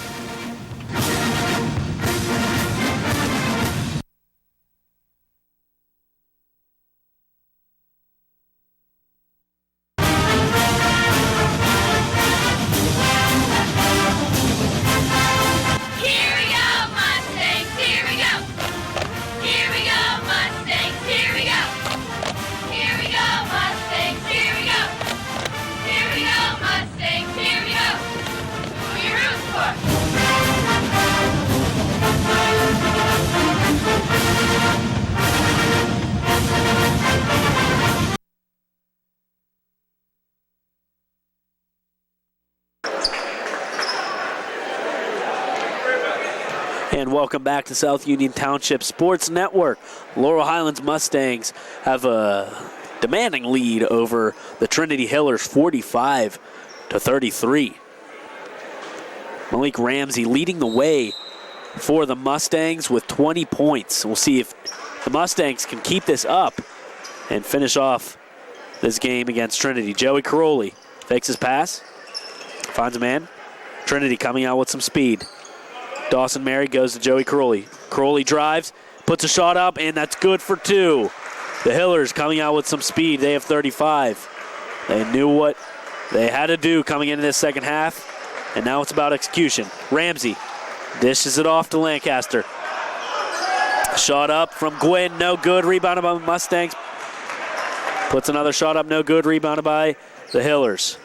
A: And welcome back to South Union Township Sports Network. Laurel Highlands Mustangs have a demanding lead over the Trinity Hillers, 45-33. Malik Ramsey leading the way for the Mustangs with 20 points. We'll see if the Mustangs can keep this up and finish off this game against Trinity. Joey Caroli fakes his pass, finds a man. Trinity coming out with some speed. Dawson Mary goes to Joey Caroli. Caroli drives, puts a shot up, and that's good for two. The Hillers coming out with some speed. They have 35. They knew what they had to do coming into this second half, and now it's about execution. Ramsey dishes it off to Lancaster. Shot up from Gwynn, no good. Rebounded by the Mustangs. Puts another shot up, no good. Rebounded by the Hillers.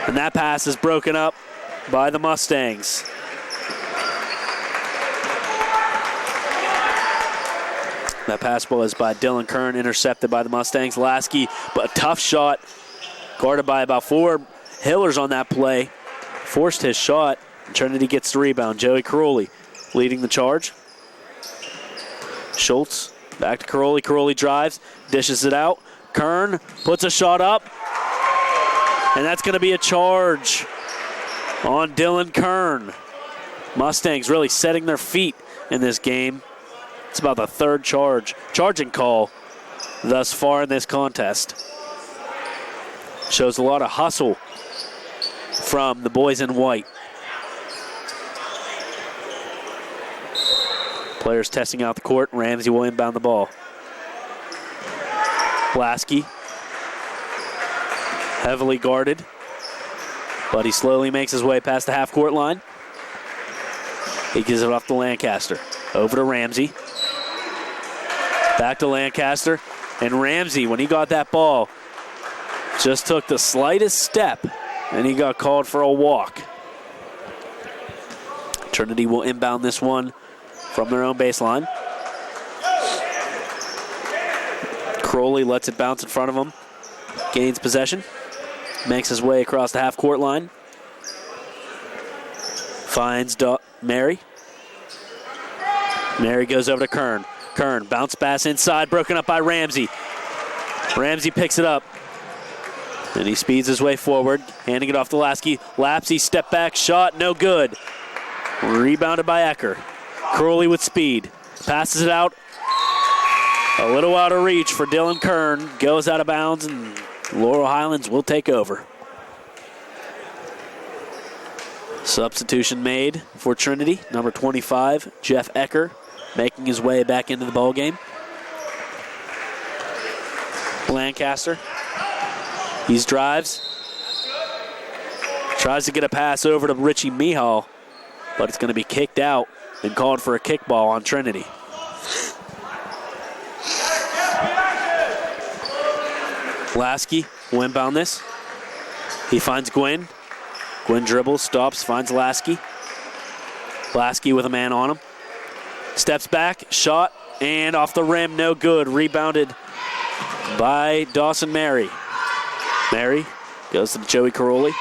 A: And that pass is broken up by the Mustangs. That pass was by Dylan Kern, intercepted by the Mustangs. Lasky, but a tough shot, guarded by about four Hillers on that play. Forced his shot, and Trinity gets the rebound. Joey Caroli leading the charge. Schultz back to Caroli. Caroli drives, dishes it out. Kern puts a shot up, and that's going to be a charge on Dylan Kern. Mustangs really setting their feet in this game. It's about the third charging call thus far in this contest. Shows a lot of hustle from the boys in white. Players testing out the court. Ramsey will inbound the ball. Lasky, heavily guarded, but he slowly makes his way past the half-court line. He gives it off to Lancaster. Over to Ramsey. Back to Lancaster. And Ramsey, when he got that ball, just took the slightest step, and he got called for a walk. Trinity will inbound this one from their own baseline. Crowley lets it bounce in front of him. Gains possession. Makes his way across the half-court line. Finds Mary. Mary goes over to Kern. Kern, bounce pass inside, broken up by Ramsey. Ramsey picks it up. And he speeds his way forward, handing it off to Lasky. Lapsey, step back, shot, no good. Rebounded by Ecker. Crowley with speed. Passes it out. A little out of reach for Dylan Kern. Goes out of bounds, and Laurel Highlands will take over. Substitution made for Trinity. Number 25, Jeff Ecker, making his way back into the ballgame. Lancaster. He drives. Tries to get a pass over to Richie Mihal, but it's going to be kicked out and called for a kickball on Trinity. Lasky will inbound this. He finds Gwynn. Gwynn dribbles, stops, finds Lasky. Lasky with a man on him. Steps back, shot, and off the rim, no good. Rebounded by Dawson Mary. Mary goes to Joey Crowley.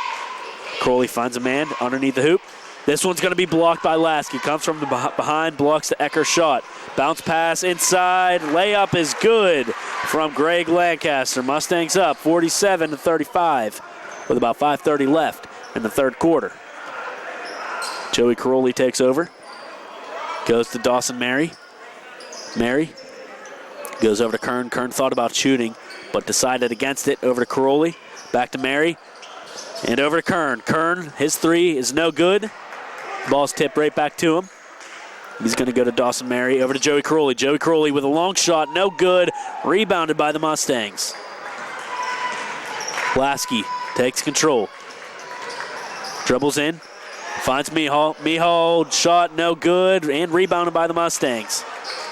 A: Crowley finds a man underneath the hoop. This one's going to be blocked by Lasky. Comes from the behind, blocks the Ecker shot. Bounce pass inside. Layup is good from Greg Lancaster. Mustangs up 47-35 with about 5:30 left in the third quarter. Joey Crowley takes over. Goes to Dawson Mary. Mary goes over to Kern. Kern thought about shooting, but decided against it. Over to Crowley. Back to Mary. And over to Kern. Kern, his three is no good. Ball's tipped right back to him. He's going to go to Dawson Mary. Over to Joey Crowley. Joey Crowley with a long shot. No good. Rebounded by the Mustangs. Lasky takes control. Dribbles in. Finds Mihal. Mihal shot no good. And rebounded by the Mustangs.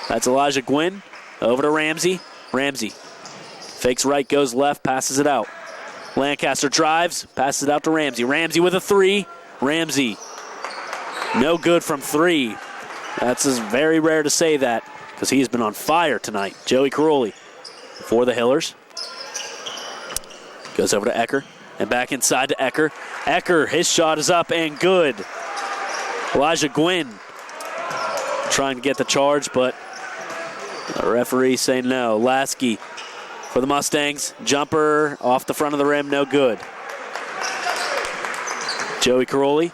A: That's Elijah Gwynn. Over to Ramsey. Ramsey fakes right, goes left, passes it out. Lancaster drives, passes it out to Ramsey. Ramsey with a three. Ramsey, no good from three. That's very rare to say that because he has been on fire tonight. Joey Crowley for the Hillers. Goes over to Ecker and back inside to Ecker. Ecker, his shot is up and good. Elijah Gwynn trying to get the charge, but the referee say no. Lasky for the Mustangs. Jumper off the front of the rim, no good. Joey Crowley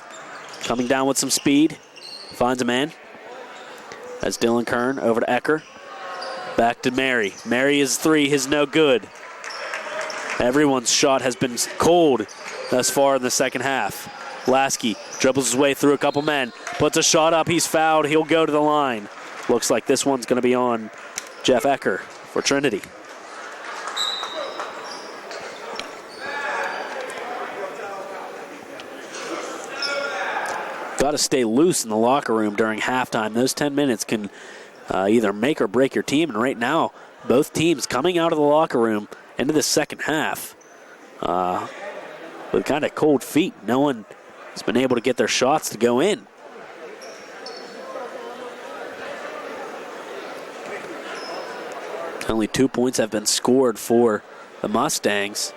A: coming down with some speed. Finds a man. That's Dylan Kern over to Ecker. Back to Mary. Mary is three, his no good. Everyone's shot has been cold thus far in the second half. Lasky dribbles his way through a couple men. Puts a shot up, he's fouled, he'll go to the line. Looks like this one's going to be on Jeff Ecker for Trinity. Got to stay loose in the locker room during halftime. Those 10 minutes can either make or break your team. And right now, both teams coming out of the locker room into the second half with kind of cold feet. No one has been able to get their shots to go in. Only 2 points have been scored for the Mustangs.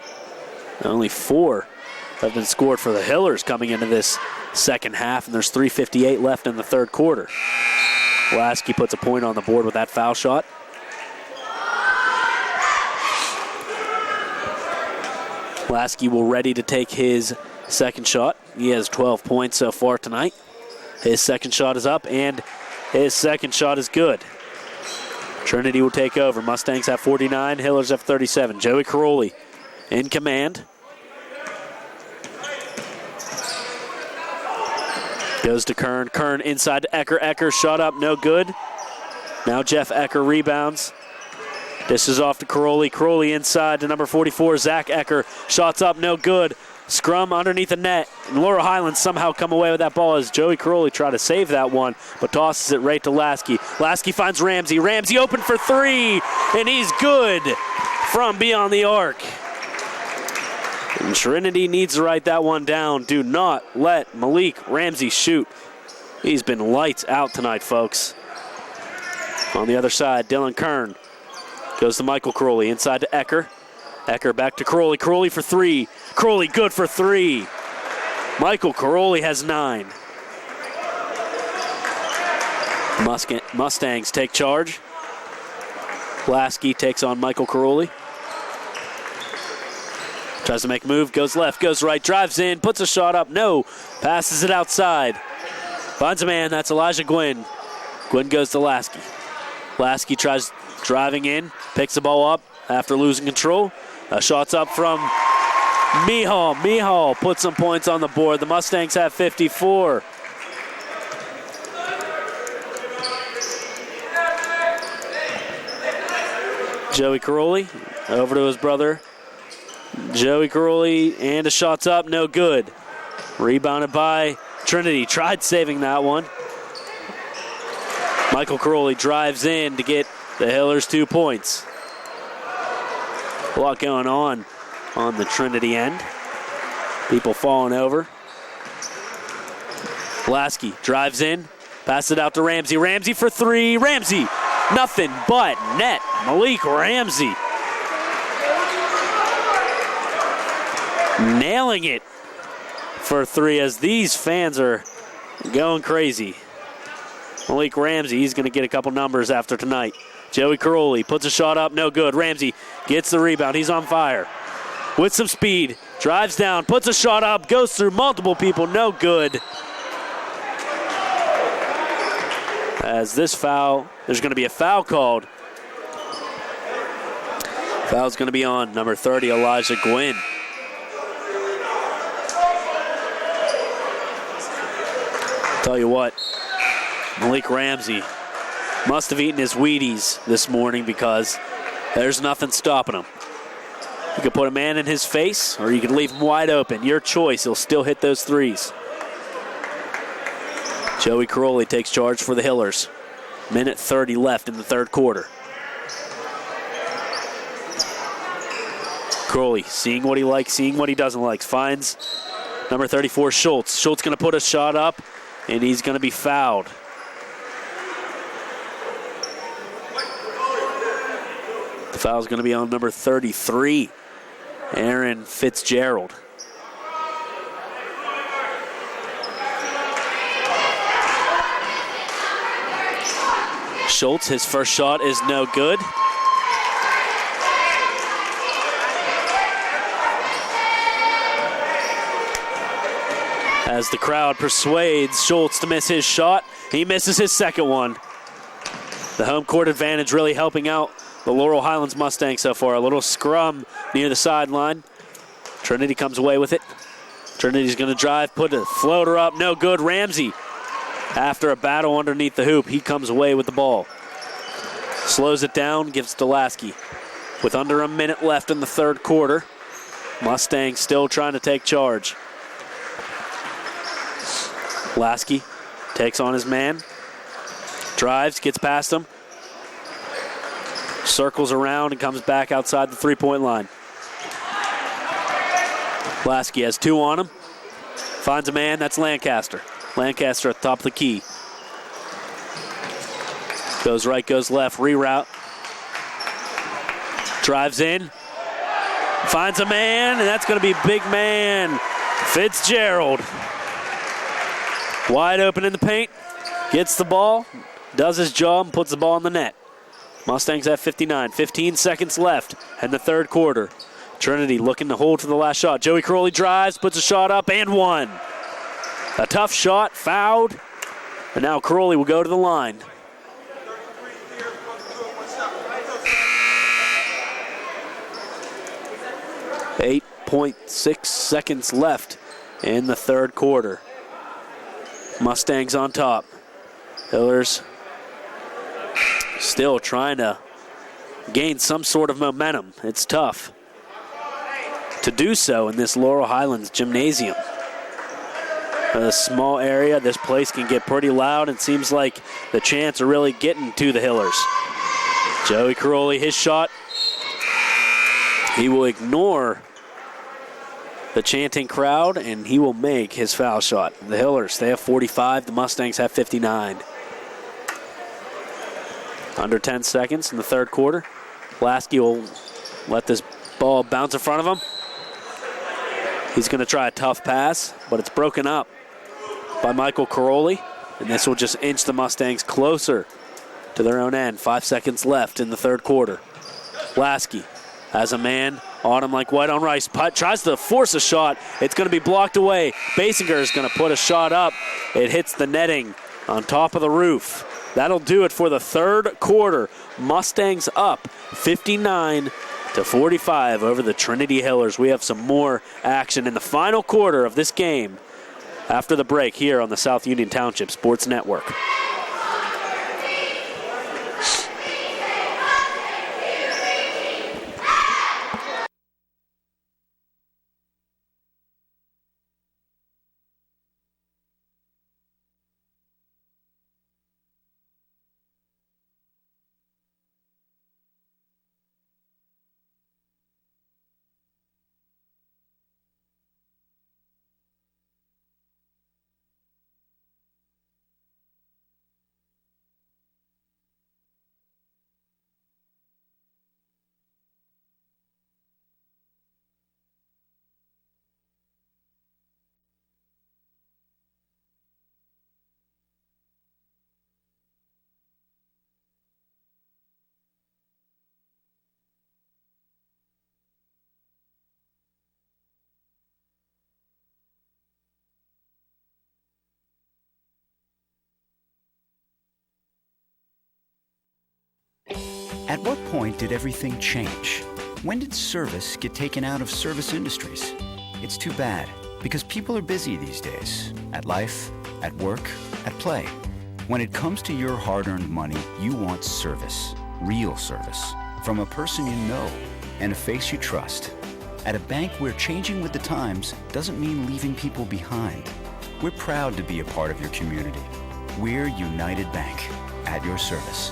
A: Only 4 have been scored for the Hillers coming into this second half, and there's 3:58 left in the third quarter. Lasky puts a point on the board with that foul shot. Lasky will ready to take his second shot. He has 12 points so far tonight. His second shot is up, and his second shot is good. Trinity will take over. Mustangs have 49, Hillers have 37. Joey Crowley in command. Goes to Kern. Kern inside to Ecker. Ecker shot up, no good. Now Jeff Ecker rebounds. This is off to Crowley. Crowley inside to number 44, Zach Ecker. Shots up, no good. Scrum underneath the net. And Laurel Highlands somehow come away with that ball as Joey Crowley tried to save that one, but tosses it right to Lasky. Lasky finds Ramsey. Ramsey open for three, and he's good from beyond the arc. And Trinity needs to write that one down. Do not let Malik Ramsey shoot. He's been lights out tonight, folks. On the other side, Dylan Kern goes to Michael Crowley. Inside to Ecker. Ecker back to Crowley. Crowley for three. Crowley good for three. Michael Crowley has 9. Mustangs take charge. Lasky takes on Michael Crowley. Tries to make a move, goes left, goes right, drives in, puts a shot up, no. Passes it outside. Finds a man, that's Elijah Gwynn. Gwynn goes to Lasky. Lasky tries driving in, picks the ball up after losing control. A shot's up from Mihal. Mihal puts some points on the board. The Mustangs have 54. Joey Crowley over to his brother. Joey Crowley, and a shot's up, no good. Rebounded by Trinity. Tried saving that one. Michael Crowley drives in to get the Hillers 2 points. A lot going on the Trinity end. People falling over. Lasky drives in, passes it out to Ramsey. Ramsey for three. Ramsey, nothing but net. Malik Ramsey nailing it for three as these fans are going crazy. Malik Ramsey, he's going to get a couple numbers after tonight. Joey Crowley puts a shot up, no good. Ramsey gets the rebound. He's on fire with some speed. Drives down, puts a shot up, goes through multiple people, no good. As this foul, there's going to be a foul called. Foul's going to be on number 30, Elijah Gwynn. Tell you what, Malik Ramsey must have eaten his Wheaties this morning because there's nothing stopping him. You could put a man in his face or you could leave him wide open. Your choice, he'll still hit those threes. Joey Crowley takes charge for the Hillers. Minute 30 left in the third quarter. Crowley seeing what he likes, seeing what he doesn't like. Finds number 34, Schultz. Schultz going to put a shot up, and he's going to be fouled. The foul's going to be on number 33, Aaron Fitzgerald. Schultz, his first shot is no good. As the crowd persuades Schultz to miss his shot, he misses his second one. The home court advantage really helping out the Laurel Highlands Mustangs so far. A little scrum near the sideline. Trinity comes away with it. Trinity's going to drive, put a floater up, no good. Ramsey, after a battle underneath the hoop, he comes away with the ball. Slows it down, gives it to Lasky. With under a minute left in the third quarter, Mustangs still trying to take charge. Lasky takes on his man, drives, gets past him, circles around and comes back outside the three-point line. Lasky has 2 on him, finds a man, that's Lancaster. Lancaster at the top of the key. Goes right, goes left, reroute. Drives in, finds a man, and that's going to be big man Fitzgerald. Wide open in the paint, gets the ball, does his job, and puts the ball in the net. Mustangs have 59, 15 seconds left in the third quarter. Trinity looking to hold to the last shot. Joey Crowley drives, puts a shot up, and one. A tough shot, fouled, and now Crowley will go to the line. .6 seconds left in the third quarter. Mustangs on top. Hillers still trying to gain some sort of momentum. It's tough. to do so in this Laurel Highlands gymnasium. A small area, this place can get pretty loud, and seems like the chants are really getting to the Hillers. Joey Caroli, his shot. He will ignore the chanting crowd, and he will make his foul shot. The Hillers, they have 45. The Mustangs have 59. Under 10 seconds in the third quarter. Lasky will let this ball bounce in front of him. He's going to try a tough pass, but it's broken up by Michael Caroli, and this will just inch the Mustangs closer to their own end. 5 seconds left in the third quarter. Lasky has a man on him like white on rice. Putt tries to force a shot. It's going to be blocked away. Basinger is going to put a shot up. It hits the netting on top of the roof. That'll do it for the third quarter. Mustangs up 59-45 over the Trinity Hillers. We have some more action in the final quarter of this game after the break here on the South Union Township Sports Network.
J: At what point did everything change? When did service get taken out of service industries? It's too bad, because people are busy these days. At life, at work, at play. When it comes to your hard-earned money, you want service. Real service. From a person you know and a face you trust. At a bank where changing with the times doesn't mean leaving people behind. We're proud to be a part of your community. We're United Bank, at your service.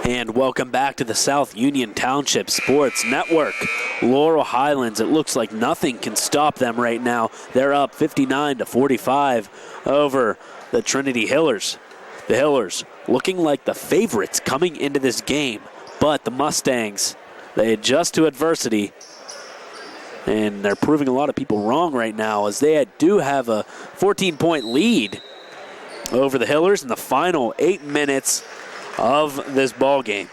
A: And welcome back to the South Union Township Sports Network. Laurel Highlands, it looks like nothing can stop them right now. They're up 59-45 over the Trinity Hillers. The Hillers looking like the favorites coming into this game, but the Mustangs, they adjust to adversity, and they're proving a lot of people wrong right now as they do have a 14-point lead over the Hillers in the final 8 minutes of this ball game.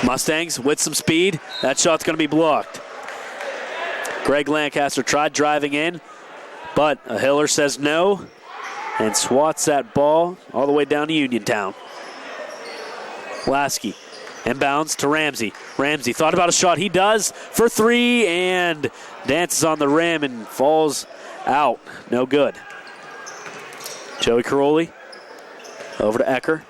A: Mustangs with some speed. That shot's going to be blocked. Greg Lancaster tried driving in, but a Hiller says no and swats that ball all the way down to Uniontown. Lasky inbounds to Ramsey. Ramsey thought about a shot. He does for three and dances on the rim and falls out. No good. Joey Caroli over to Ecker.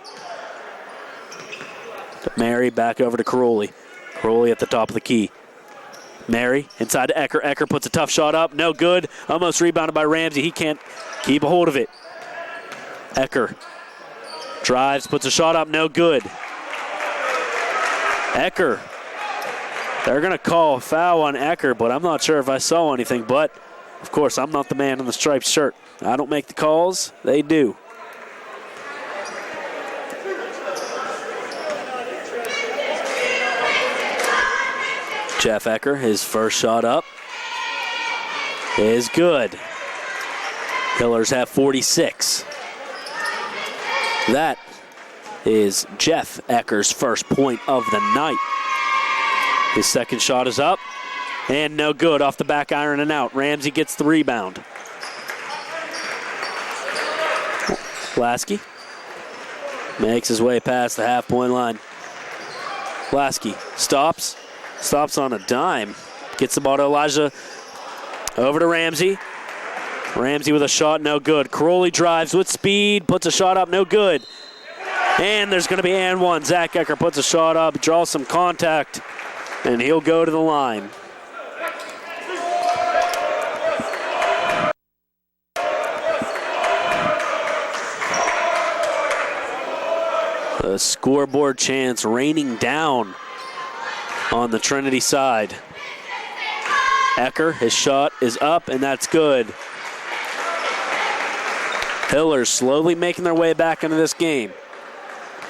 A: Mary back over to Caroli. Caroli at the top of the key. Mary inside to Ecker. Ecker puts a tough shot up. No good. Almost rebounded by Ramsey. He can't keep a hold of it. Ecker drives, puts a shot up. No good. Ecker. They're going to call a foul on Ecker, but I'm not sure if I saw anything. But, of course, I'm not the man in the striped shirt. I don't make the calls. They do. Jeff Ecker, his first shot up is good. Hillers have 46. That is Jeff Ecker's first point of the night. His second shot is up and no good, off the back iron and out. Ramsey gets the rebound. Lasky makes his way past the half-point line. Lasky stops, Stops on a dime. Gets the ball to Elijah. Over to Ramsey. Ramsey with a shot, no good. Crowley drives with speed, puts a shot up, no good. And there's going to be and one. Zach Ecker puts a shot up, draws some contact, and he'll go to the line. The scoreboard chance raining down on the Trinity side. Ecker, his shot is up, and that's good. Hillers slowly making their way back into this game.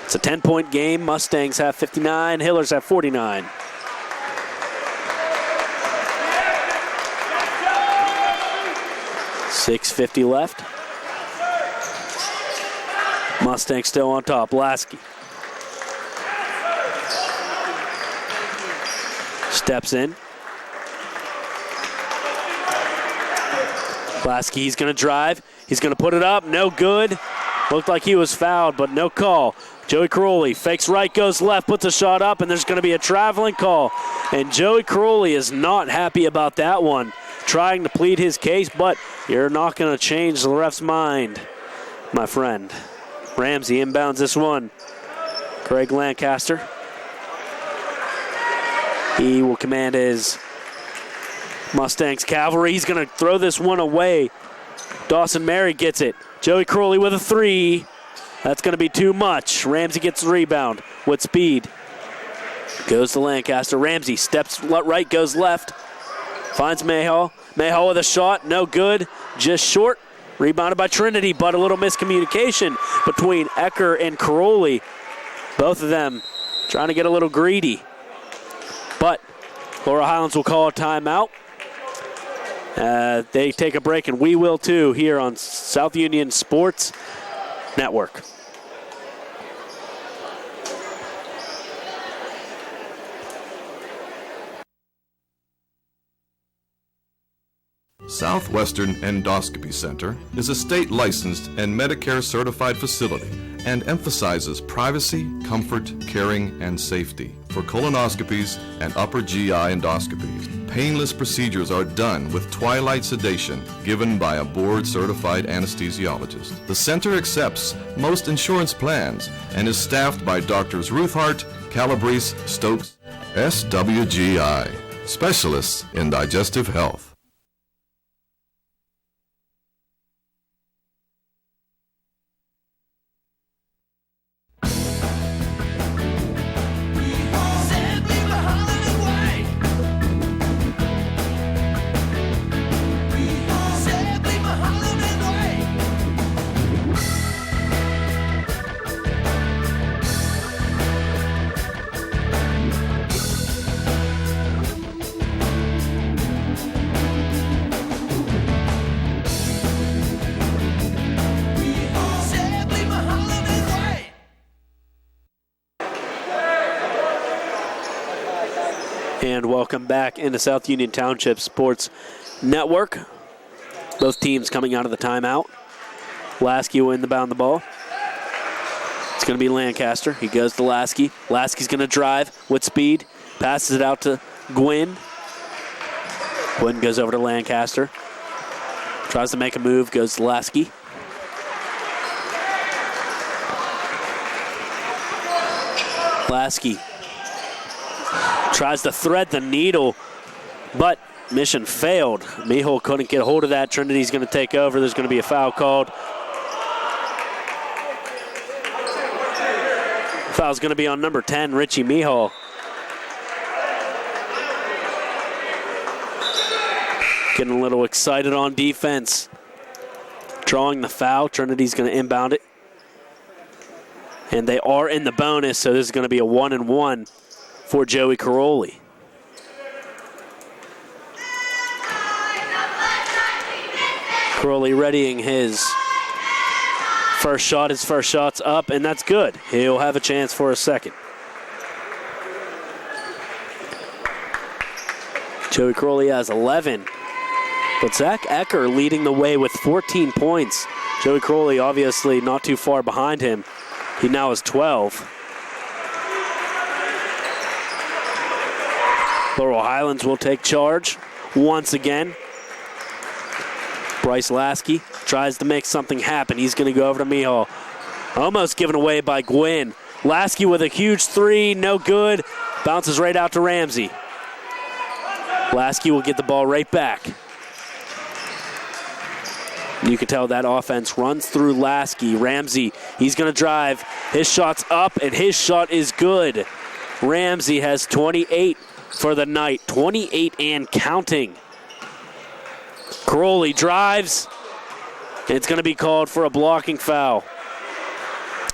A: It's a 10-point game. Mustangs have 59. Hillers have 49. .650 left. Mustangs still on top. Lasky steps in. Lasky, he's going to drive. He's going to put it up. No good. Looked like he was fouled, but no call. Joey Crowley fakes right, goes left, puts a shot up, and there's going to be a traveling call. And Joey Crowley is not happy about that one. Trying to plead his case, but you're not going to change the ref's mind, my friend. Ramsey inbounds this one. Craig Lancaster. He will command his Mustangs cavalry. He's going to throw this one away. Dawson Mary gets it. Joey Crowley with a three. That's going to be too much. Ramsey gets the rebound with speed. Goes to Lancaster. Ramsey steps right, goes left. Finds Mayhall. Mayhall with a shot. No good. Just short. Rebounded by Trinity, but a little miscommunication between Ecker and Crowley. Both of them trying to get a little greedy. But Laurel Highlands will call a timeout. They take a break, and we will too here on South Union Sports Network.
D: Southwestern Endoscopy Center is a state-licensed and Medicare-certified facility and emphasizes privacy, comfort, caring, and safety for colonoscopies and upper GI endoscopies. Painless procedures are done with twilight sedation given by a board-certified anesthesiologist. The center accepts most insurance plans and is staffed by Doctors Ruthhart, Calabrese, Stokes, SWGI, specialists in digestive health.
A: And welcome back into South Union Township Sports Network. Both teams coming out of the timeout. Lasky will inbound the ball. It's going to be Lancaster. He goes to Lasky. Lasky's going to drive with speed. Passes it out to Gwynn. Gwynn goes over to Lancaster. Tries to make a move. Goes to Lasky. Lasky tries to thread the needle, but mission failed. Mihal couldn't get a hold of that. Trinity's going to take over. There's going to be a foul called. Foul's going to be on number 10, Richie Mihal. Getting a little excited on defense. Drawing the foul. Trinity's going to inbound it. And they are in the bonus, so this is going to be a 1-and-1 for Joey Crowley. Crowley readying his first shot. His first shot's up, and that's good. He'll have a chance for a second. Joey Crowley has 11. But Zach Ecker leading the way with 14 points. Joey Crowley obviously not too far behind him. He now has 12. Laurel Highlands will take charge once again. Bryce Lasky tries to make something happen. He's going to go over to Mihal. Almost given away by Gwynn. Lasky with a huge three, no good. Bounces right out to Ramsey. Lasky will get the ball right back. You can tell that offense runs through Lasky. Ramsey, he's going to drive. His shot's up, and his shot is good. Ramsey has 28 for the night. 28 and counting. Crowley drives. It's going to be called for a blocking foul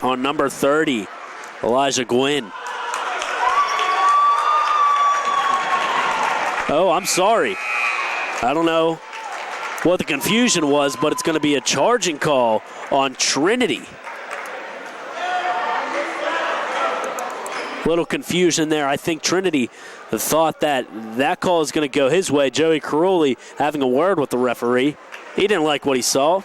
A: on number 30, Elijah Gwynn. Oh, I'm sorry. I don't know what the confusion was, but it's going to be a charging call on Trinity. Little confusion there. I think Trinity thought that call is going to go his way. Joey Crowley having a word with the referee. He didn't like what he saw.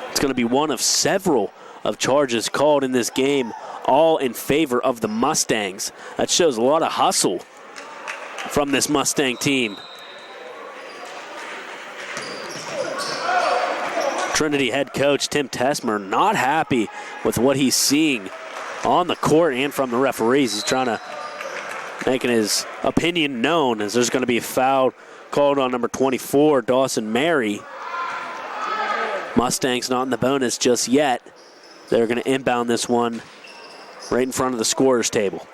A: It's going to be one of several of charges called in this game, all in favor of the Mustangs. That shows a lot of hustle from this Mustang team. Trinity head coach Tim Tesmer not happy with what he's seeing on the court and from the referees. He's trying to making his opinion known as there's going to be a foul called on number 24, Dawson Mary. Mustangs not in the bonus just yet. They're going to inbound this one right in front of the scorer's table.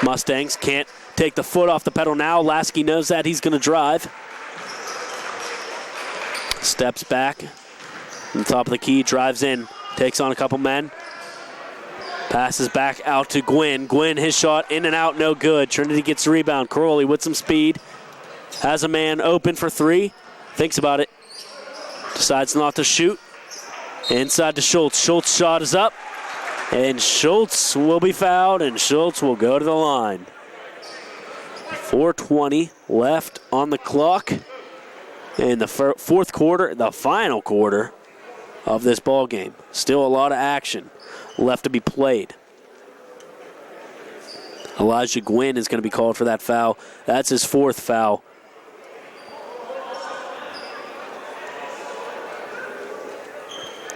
A: Mustangs can't take the foot off the pedal now. Lasky knows that. He's going to drive. Steps back on the top of the key, drives in, takes on a couple men. Passes back out to Gwynn. Gwynn, his shot in and out, no good. Trinity gets the rebound. Crowley with some speed. Has a man open for three. Thinks about it. Decides not to shoot. Inside to Schultz. Schultz shot is up. And Schultz will be fouled, and Schultz will go to the line. 4:20 left on the clock in the fourth quarter, the final quarter of this ball game. Still a lot of action left to be played. Elijah Gwynn is going to be called for that foul. That's his fourth foul.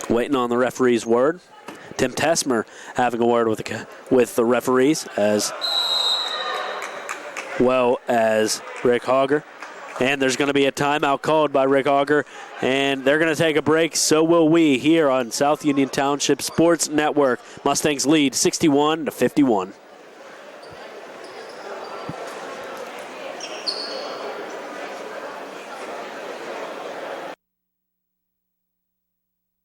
A: Waiting on the referee's word. Tim Tesmer having a word with the referees as well as Rick Hogger. And there's going to be a timeout called by Rick Hogger, and they're going to take a break. So will we here on South Union Township Sports Network. Mustangs lead 61-51.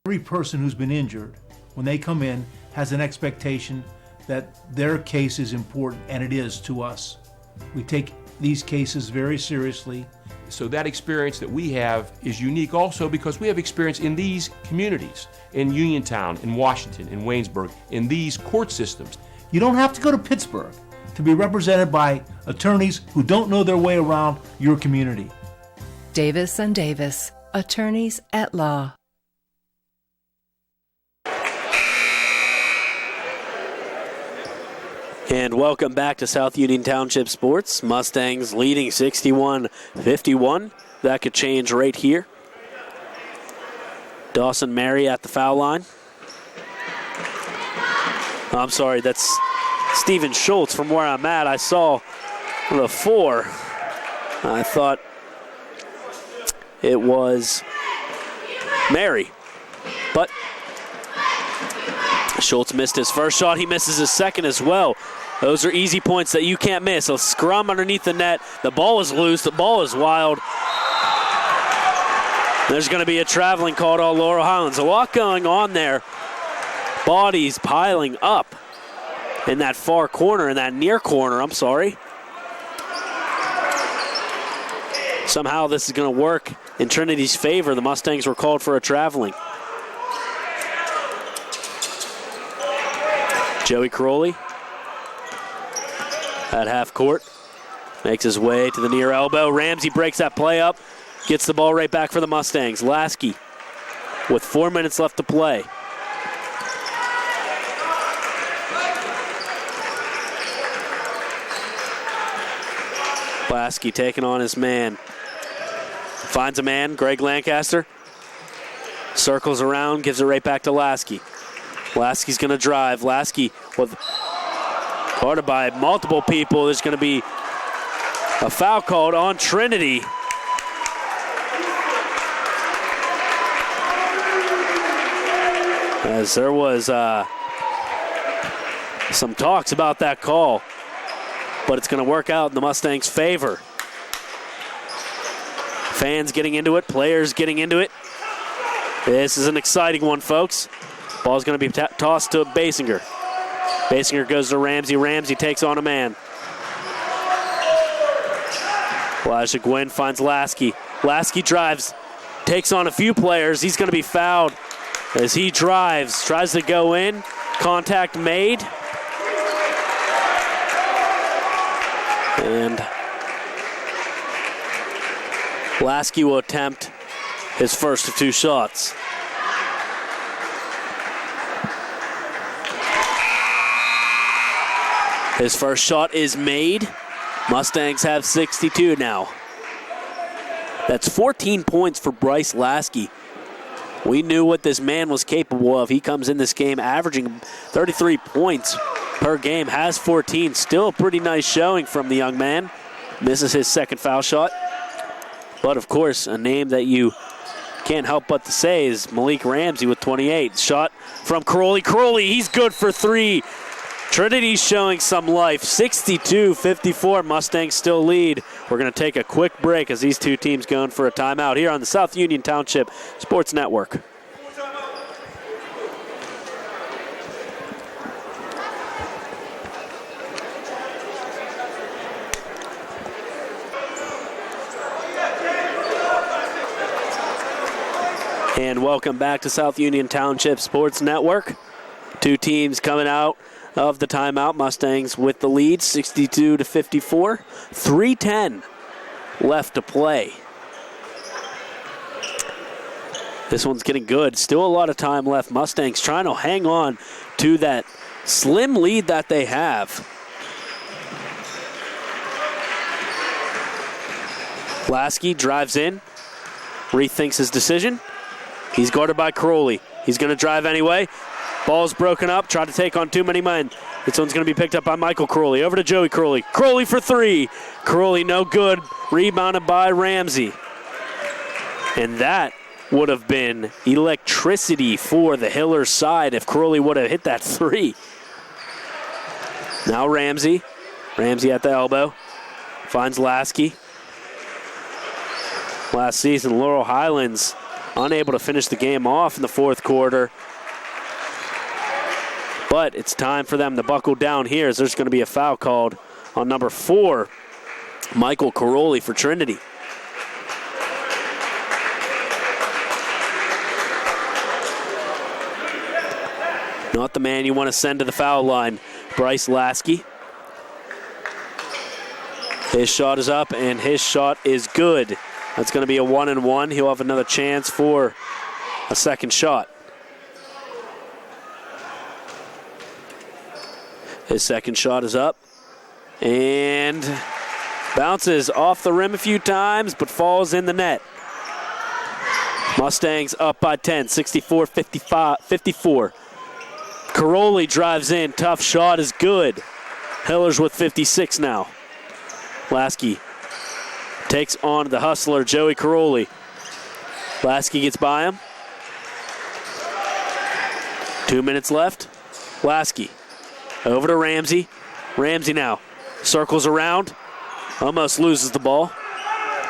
F: Every person who's been injured, when they come in, has an expectation that their case is important, and it is to us. We take these cases very seriously.
G: So that experience that we have is unique also because we have experience in these communities, in Uniontown, in Washington, in Waynesburg, in these court systems.
F: You don't have to go to Pittsburgh to be represented by attorneys who don't know their way around your community.
H: Davis & Davis, attorneys at law.
A: And welcome back to South Union Township Sports. Mustangs leading 61-51. That could change right here. Dawson Mary at the foul line. I'm sorry, that's Steven Schultz from where I'm at. I saw the 4. I thought it was Mary. But Schultz missed his first shot. He misses his second as well. Those are easy points that you can't miss. A scrum underneath the net. The ball is loose. The ball is wild. There's going to be a traveling called on Laurel Highlands. A lot going on there. Bodies piling up in that far corner, in that near corner, I'm sorry. Somehow this is going to work in Trinity's favor. The Mustangs were called for a traveling. Joey Crowley at half court. Makes his way to the near elbow. Ramsey breaks that play up. Gets the ball right back for the Mustangs. Lasky with 4 minutes left to play. Lasky taking on his man. Finds a man, Greg Lancaster. Circles around, gives it right back to Lasky. Lasky's going to drive. Lasky with guarded by multiple people. There's going to be a foul called on Trinity. As there was some talks about that call, but it's going to work out in the Mustangs' favor. Fans getting into it, players getting into it. This is an exciting one, folks. Ball's going to be tossed to Basinger. Basinger goes to Ramsey. Ramsey takes on a man. Elijah Gwynn finds Lasky. Lasky drives, takes on a few players. He's going to be fouled as he drives, tries to go in. Contact made. And Lasky will attempt his first of 2 shots. His first shot is made. Mustangs have 62 now. That's 14 points for Bryce Lasky. We knew what this man was capable of. He comes in this game averaging 33 points per game, has 14. Still a pretty nice showing from the young man. Misses his second foul shot. But, of course, a name that you can't help but to say is Malik Ramsey with 28. Shot from Crowley. Crowley, he's good for 3. Trinity's showing some life. 62-54. Mustangs still lead. We're going to take a quick break as these two teams going for a timeout here on the South Union Township Sports Network. And welcome back to South Union Township Sports Network. Two teams coming out of the timeout. Mustangs with the lead, 62-54. 3:10 left to play. This one's getting good. Still a lot of time left. Mustangs trying to hang on to that slim lead that they have. Lasky drives in, rethinks his decision. He's guarded by Crowley. He's going to drive anyway. Ball's broken up. Tried to take on too many men. This one's going to be picked up by Michael Crowley. Over to Joey Crowley. Crowley for 3. Crowley no good. Rebounded by Ramsey. And that would have been electricity for the Hillers side if Crowley would have hit that 3. Now Ramsey. Ramsey at the elbow. Finds Lasky. Last season, Laurel Highlands unable to finish the game off in the fourth quarter. But it's time for them to buckle down here as there's going to be a foul called on number 4, Michael Crowley for Trinity. Not the man you want to send to the foul line, Bryce Lasky. His shot is up and his shot is good. That's going to be a 1-and-1. He'll have another chance for a second shot. His second shot is up and bounces off the rim a few times but falls in the net. Mustangs up by 10, 64-54. Crowley drives in. Tough shot is good. Hillers with 56 now. Lasky takes on the hustler, Joey Crowley. Lasky gets by him. 2 minutes left. Lasky over to Ramsey. Ramsey now circles around. Almost loses the ball.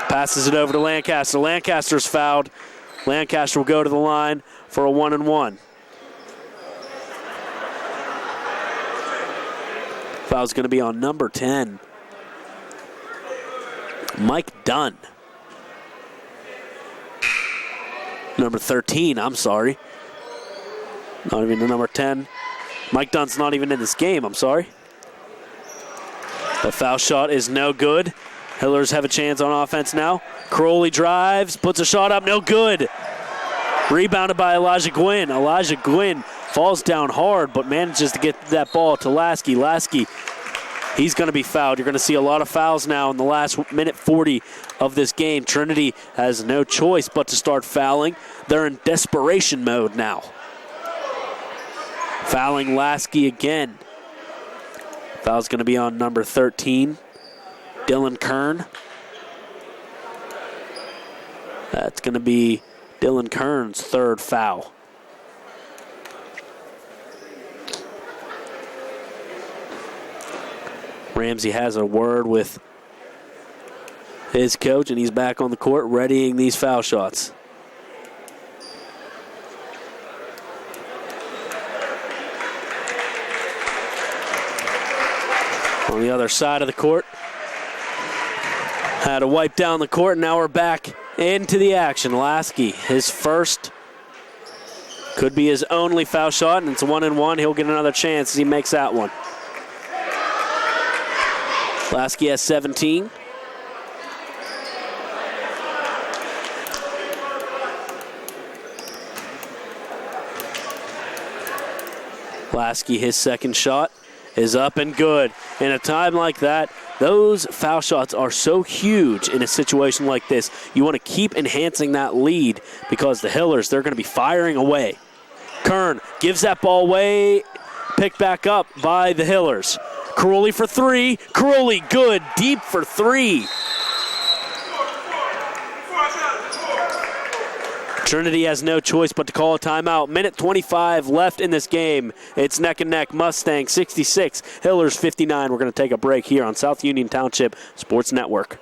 A: Passes it over to Lancaster. Lancaster's fouled. Lancaster will go to the line for a 1-and-1. Foul's going to be on number 10. Mike Dunn. Number 13, I'm sorry. Not even the number 10. Mike Dunn's not even in this game, I'm sorry. The foul shot is no good. Hillers have a chance on offense now. Crowley drives, puts a shot up, no good. Rebounded by Elijah Gwynn. Elijah Gwynn falls down hard, but manages to get that ball to Lasky. Lasky He's going to be fouled. You're going to see a lot of fouls now in the last minute 40 of this game. Trinity has no choice but to start fouling. They're in desperation mode now. Fouling Lasky again. Foul's going to be on number 13, Dylan Kern. That's going to be Dylan Kern's third foul. Ramsey has a word with his coach, and he's back on the court readying these foul shots. On the other side of the court, had to wipe down the court, and now we're back into the action. Lasky, his first, could be his only foul shot, and it's 1-1. He'll get another chance as he makes that one. Lasky has 17. Lasky, his second shot is up and good. In a time like that, those foul shots are so huge in a situation like this. You want to keep enhancing that lead because the Hillers, they're going to be firing away. Kern gives that ball away, picked back up by the Hillers. Caroli for three. Caroli good, deep for three. Trinity has no choice but to call a timeout. Minute 25 left in this game. It's neck and neck. Mustangs 66, Hillers 59. We're going to take a break here on South Union Township Sports Network.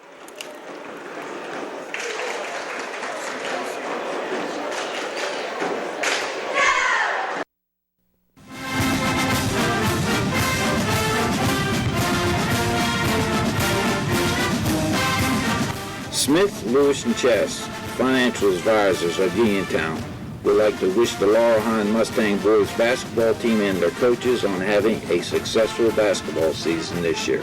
E: Smith, Lewis, and Chess, financial advisors of Uniontown, would like to wish the Laurel Highlands Mustang boys basketball team and their coaches on having a successful basketball season this year.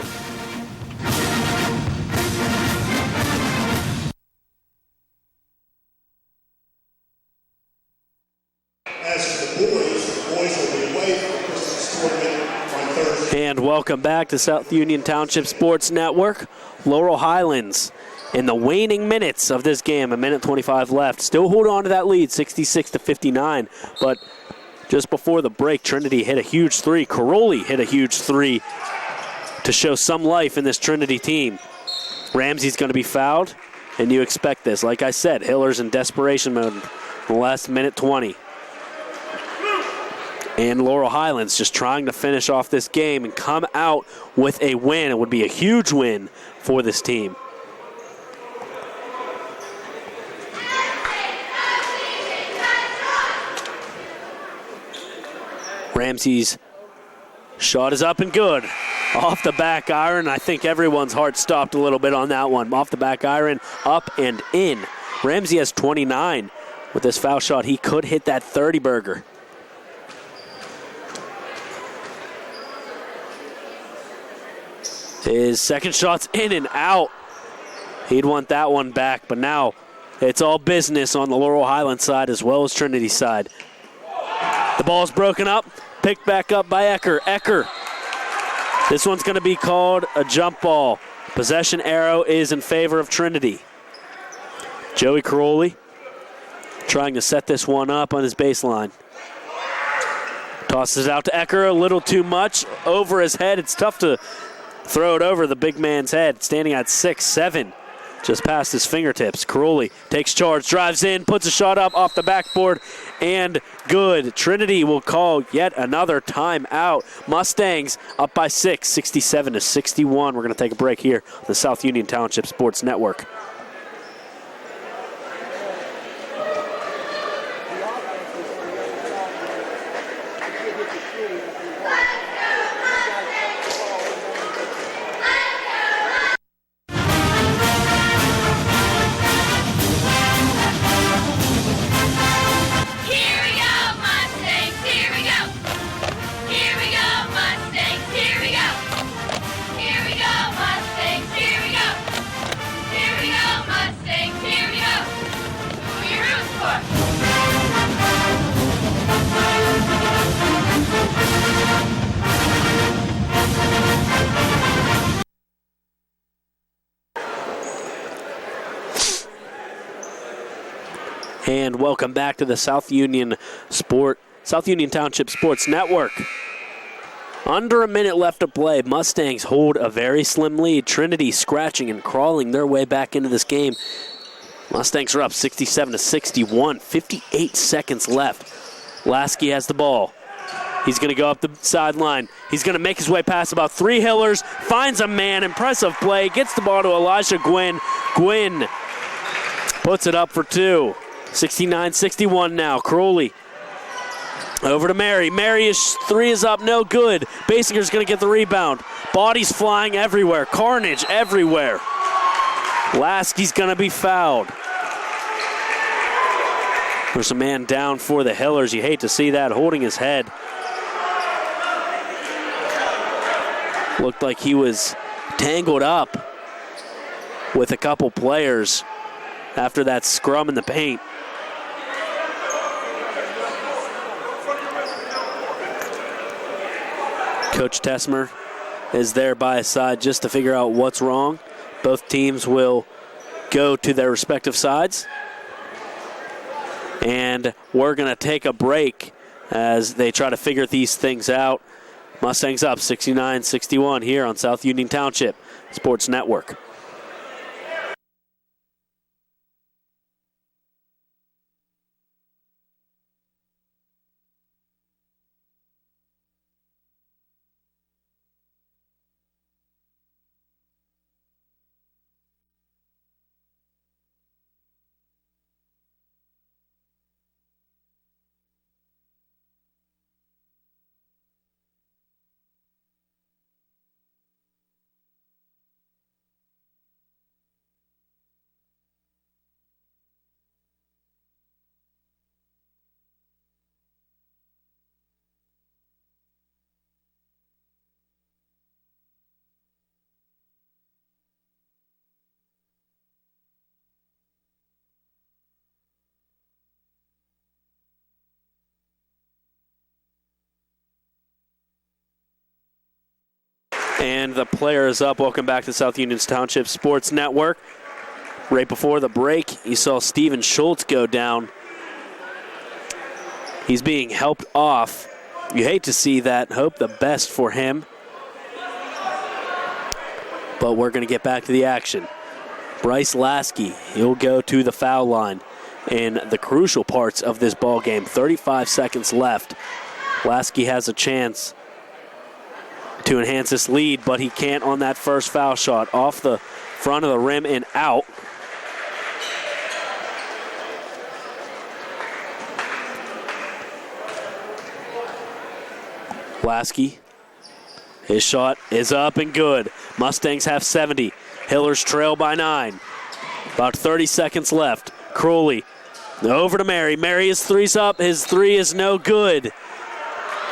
I: As for the boys will be away for Christmas tournament on Thursday.
A: And welcome back to South Union Township Sports Network. Laurel Highlands in the waning minutes of this game, a minute 25 left. Still hold on to that lead, 66-59. But just before the break, Trinity hit a huge three. Caroli hit a huge three to show some life in this Trinity team. Ramsey's going to be fouled, and you expect this. Like I said, Hillers in desperation mode in the last minute 20. And Laurel Highlands just trying to finish off this game and come out with a win. It would be a huge win for this team. Ramsey's shot is up and good. Off the back iron. I think everyone's heart stopped a little bit on that one. Off the back iron, up and in. Ramsey has 29. With this foul shot, he could hit that 30-burger. His second shot's in and out. He'd want that one back, but now it's all business on the Laurel Highlands side as well as Trinity side. The ball's broken up, picked back up by Ecker. Ecker. This one's going to be called a jump ball. Possession arrow is in favor of Trinity. Joey Caroli trying to set this one up on his baseline. Tosses it out to Ecker, a little too much. Over his head. It's tough to throw it over the big man's head. Standing at 6'7", just past his fingertips. Caroli takes charge, drives in, puts a shot up off the backboard, and good. Trinity will call yet another timeout. Mustangs up by 6, 67-61. We're going to take a break here on the South Union Township Sports Network.
M: Here we go!
A: And welcome back to the South Union Township Sports Network. Under a minute left to play. Mustangs hold a very slim lead. Trinity scratching and crawling their way back into this game. Mustangs are up 67-61. 58 seconds left. Lasky has the ball. He's going to go up the sideline. He's going to make his way past about 3 Hillers. Finds a man. Impressive play. Gets the ball to Elijah Gwynn. Gwynn puts it up for 2. 69-61 now. Crowley over to Mary. Mary's 3 is up, no good. Basinger's going to get the rebound. Bodies flying everywhere. Carnage everywhere. Lasky's going to be fouled. There's a man down for the Hillers. You hate to see that, holding his head. Looked like he was tangled up with a couple players after that scrum in the paint. Coach Tessmer is there by his side just to figure out what's wrong. Both teams will go to their respective sides. And we're going to take a break as they try to figure these things out. Mustangs up 69-61 here on South Union Township Sports Network. And the player is up. Welcome back to South Union Township Sports Network. Right before the break, you saw Steven Schultz go down. He's being helped off. You hate to see that. Hope the best for him. But we're going to get back to the action. Bryce Lasky, he'll go to the foul line in the crucial parts of this ball game. 35 seconds left. Lasky has a chance to enhance this lead, but he can't on that first foul shot. Off the front of the rim and out. Lasky, his shot is up and good. Mustangs have 70. Hillers trail by 9. About 30 seconds left. Crowley over to Mary. Mary, his 3's up. His 3 is no good.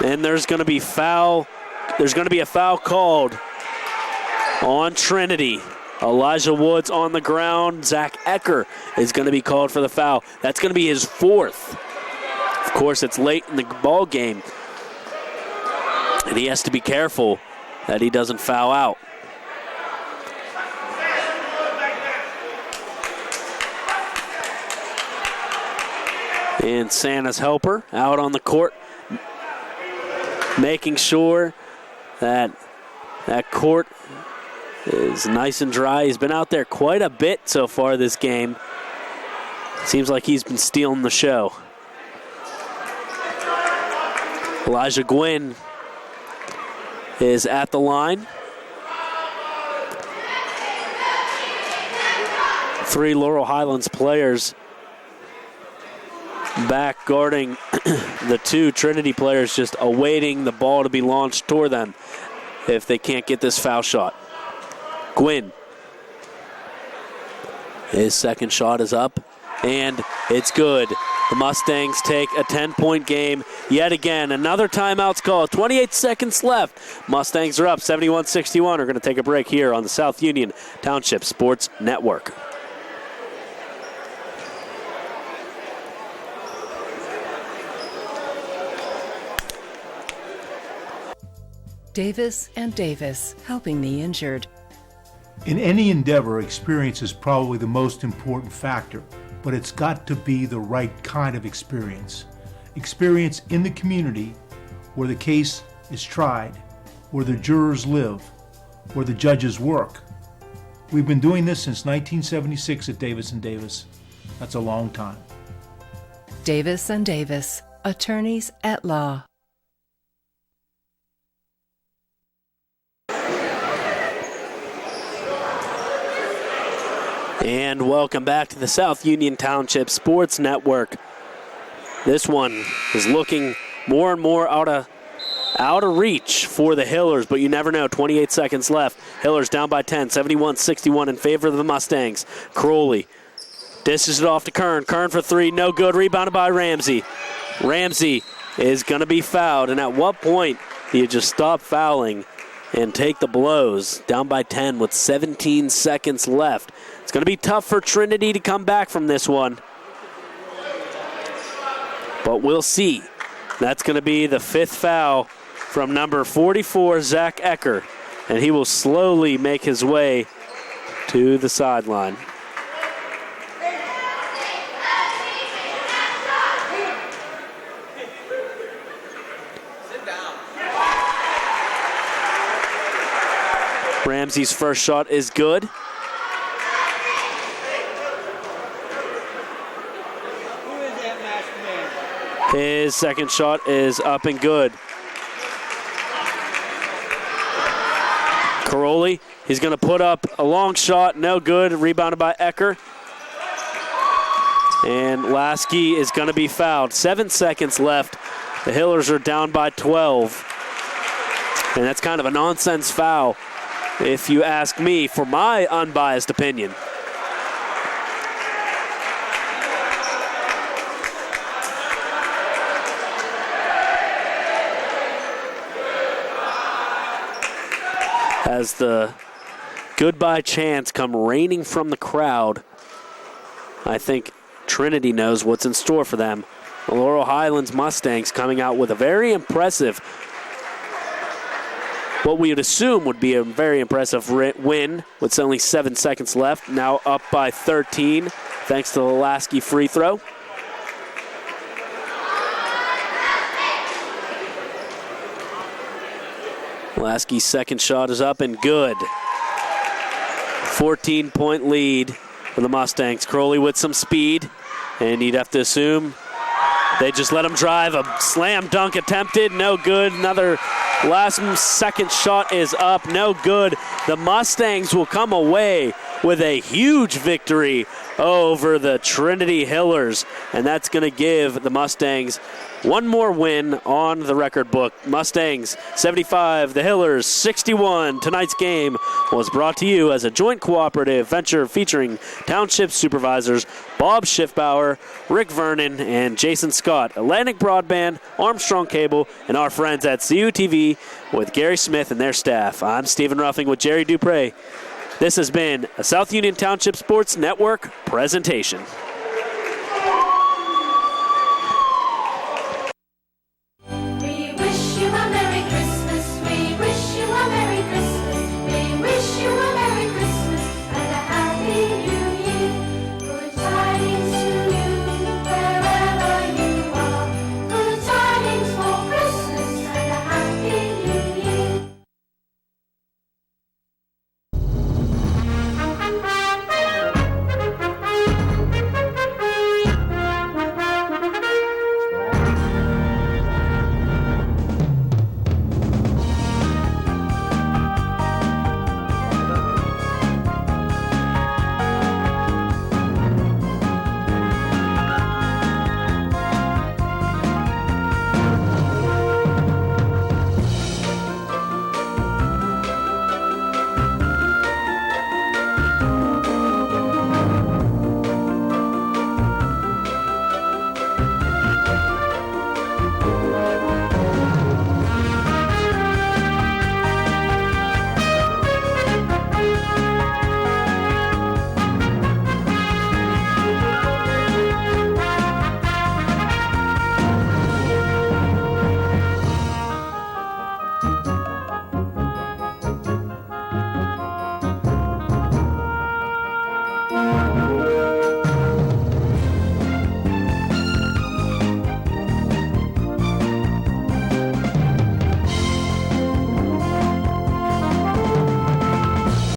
A: And there's going to be foul. There's going to be a foul called on Trinity. Elijah Woods on the ground. Zach Ecker is going to be called for the foul. That's going to be his 4th. Of course, it's late in the ball game, and he has to be careful that he doesn't foul out. And Santa's helper out on the court, making sure that court is nice and dry. He's been out there quite a bit so far this game. Seems like he's been stealing the show. Elijah Gwynn is at the line. 3 Laurel Highlands players back guarding the 2 Trinity players, just awaiting the ball to be launched toward them if they can't get this foul shot. Gwynn, his second shot is up, and it's good. The Mustangs take a 10-point game yet again. Another timeout's called. 28 seconds left. Mustangs are up 71-61. We're going to take a break here on the South Union Township Sports Network.
H: Davis and Davis, helping the injured.
F: In any endeavor, experience is probably the most important factor. but it's got to be the right kind of experience. Experience in the community where the case is tried, where the jurors live, where the judges work. We've been doing this since 1976 at Davis & Davis. That's a long time.
H: Davis & Davis, attorneys at law.
A: And welcome back to the South Union Township Sports Network. This one is looking more and more out of reach for the Hillers, but you never know. 28 seconds left. Hillers down by 10, 71-61 in favor of the Mustangs. Crowley dishes it off to Kern. Kern for three, no good. Rebounded by Ramsey. Ramsey is going to be fouled, and at what point do you just stop fouling and take the blows? Down by 10 with 17 seconds left. It's going to be tough for Trinity to come back from this one, but we'll see. That's going to be the fifth foul from number 44, Zach Ecker, and he will slowly make his way to the sideline. Ramsey's first shot is good. His second shot is up and good. Caroli, he's going to put up a long shot, no good. Rebounded by Ecker. And Lasky is going to be fouled. 7 seconds left. The Hillers are down by 12. And that's kind of a nonsense foul, if you ask me, for my unbiased opinion. As the goodbye chants come raining from the crowd, I think Trinity knows what's in store for them. The Laurel Highlands Mustangs coming out with a very impressive, what we would assume would be a very impressive win with only 7 seconds left. Now up by 13 thanks to the Lasky free throw. Lasky's second shot is up and good. 14-point lead for the Mustangs. Crowley with some speed, and you'd have to assume they just let him drive. A slam dunk attempted, no good. Another last second shot is up, no good. The Mustangs will come away with a huge victory over the Trinity Hillers, and that's going to give the Mustangs one more win on the record book. Mustangs 75, the Hillers 61. Tonight's game was brought to you as a joint cooperative venture featuring Township Supervisors Bob Schiffbauer, Rick Vernon, and Jason Scott, Atlantic Broadband, Armstrong Cable, and our friends at CUTV with Gary Smith and their staff. I'm Stephen Ruffing with Jerry Dupre. This has been a South Union Township Sports Network presentation.
M: Bye.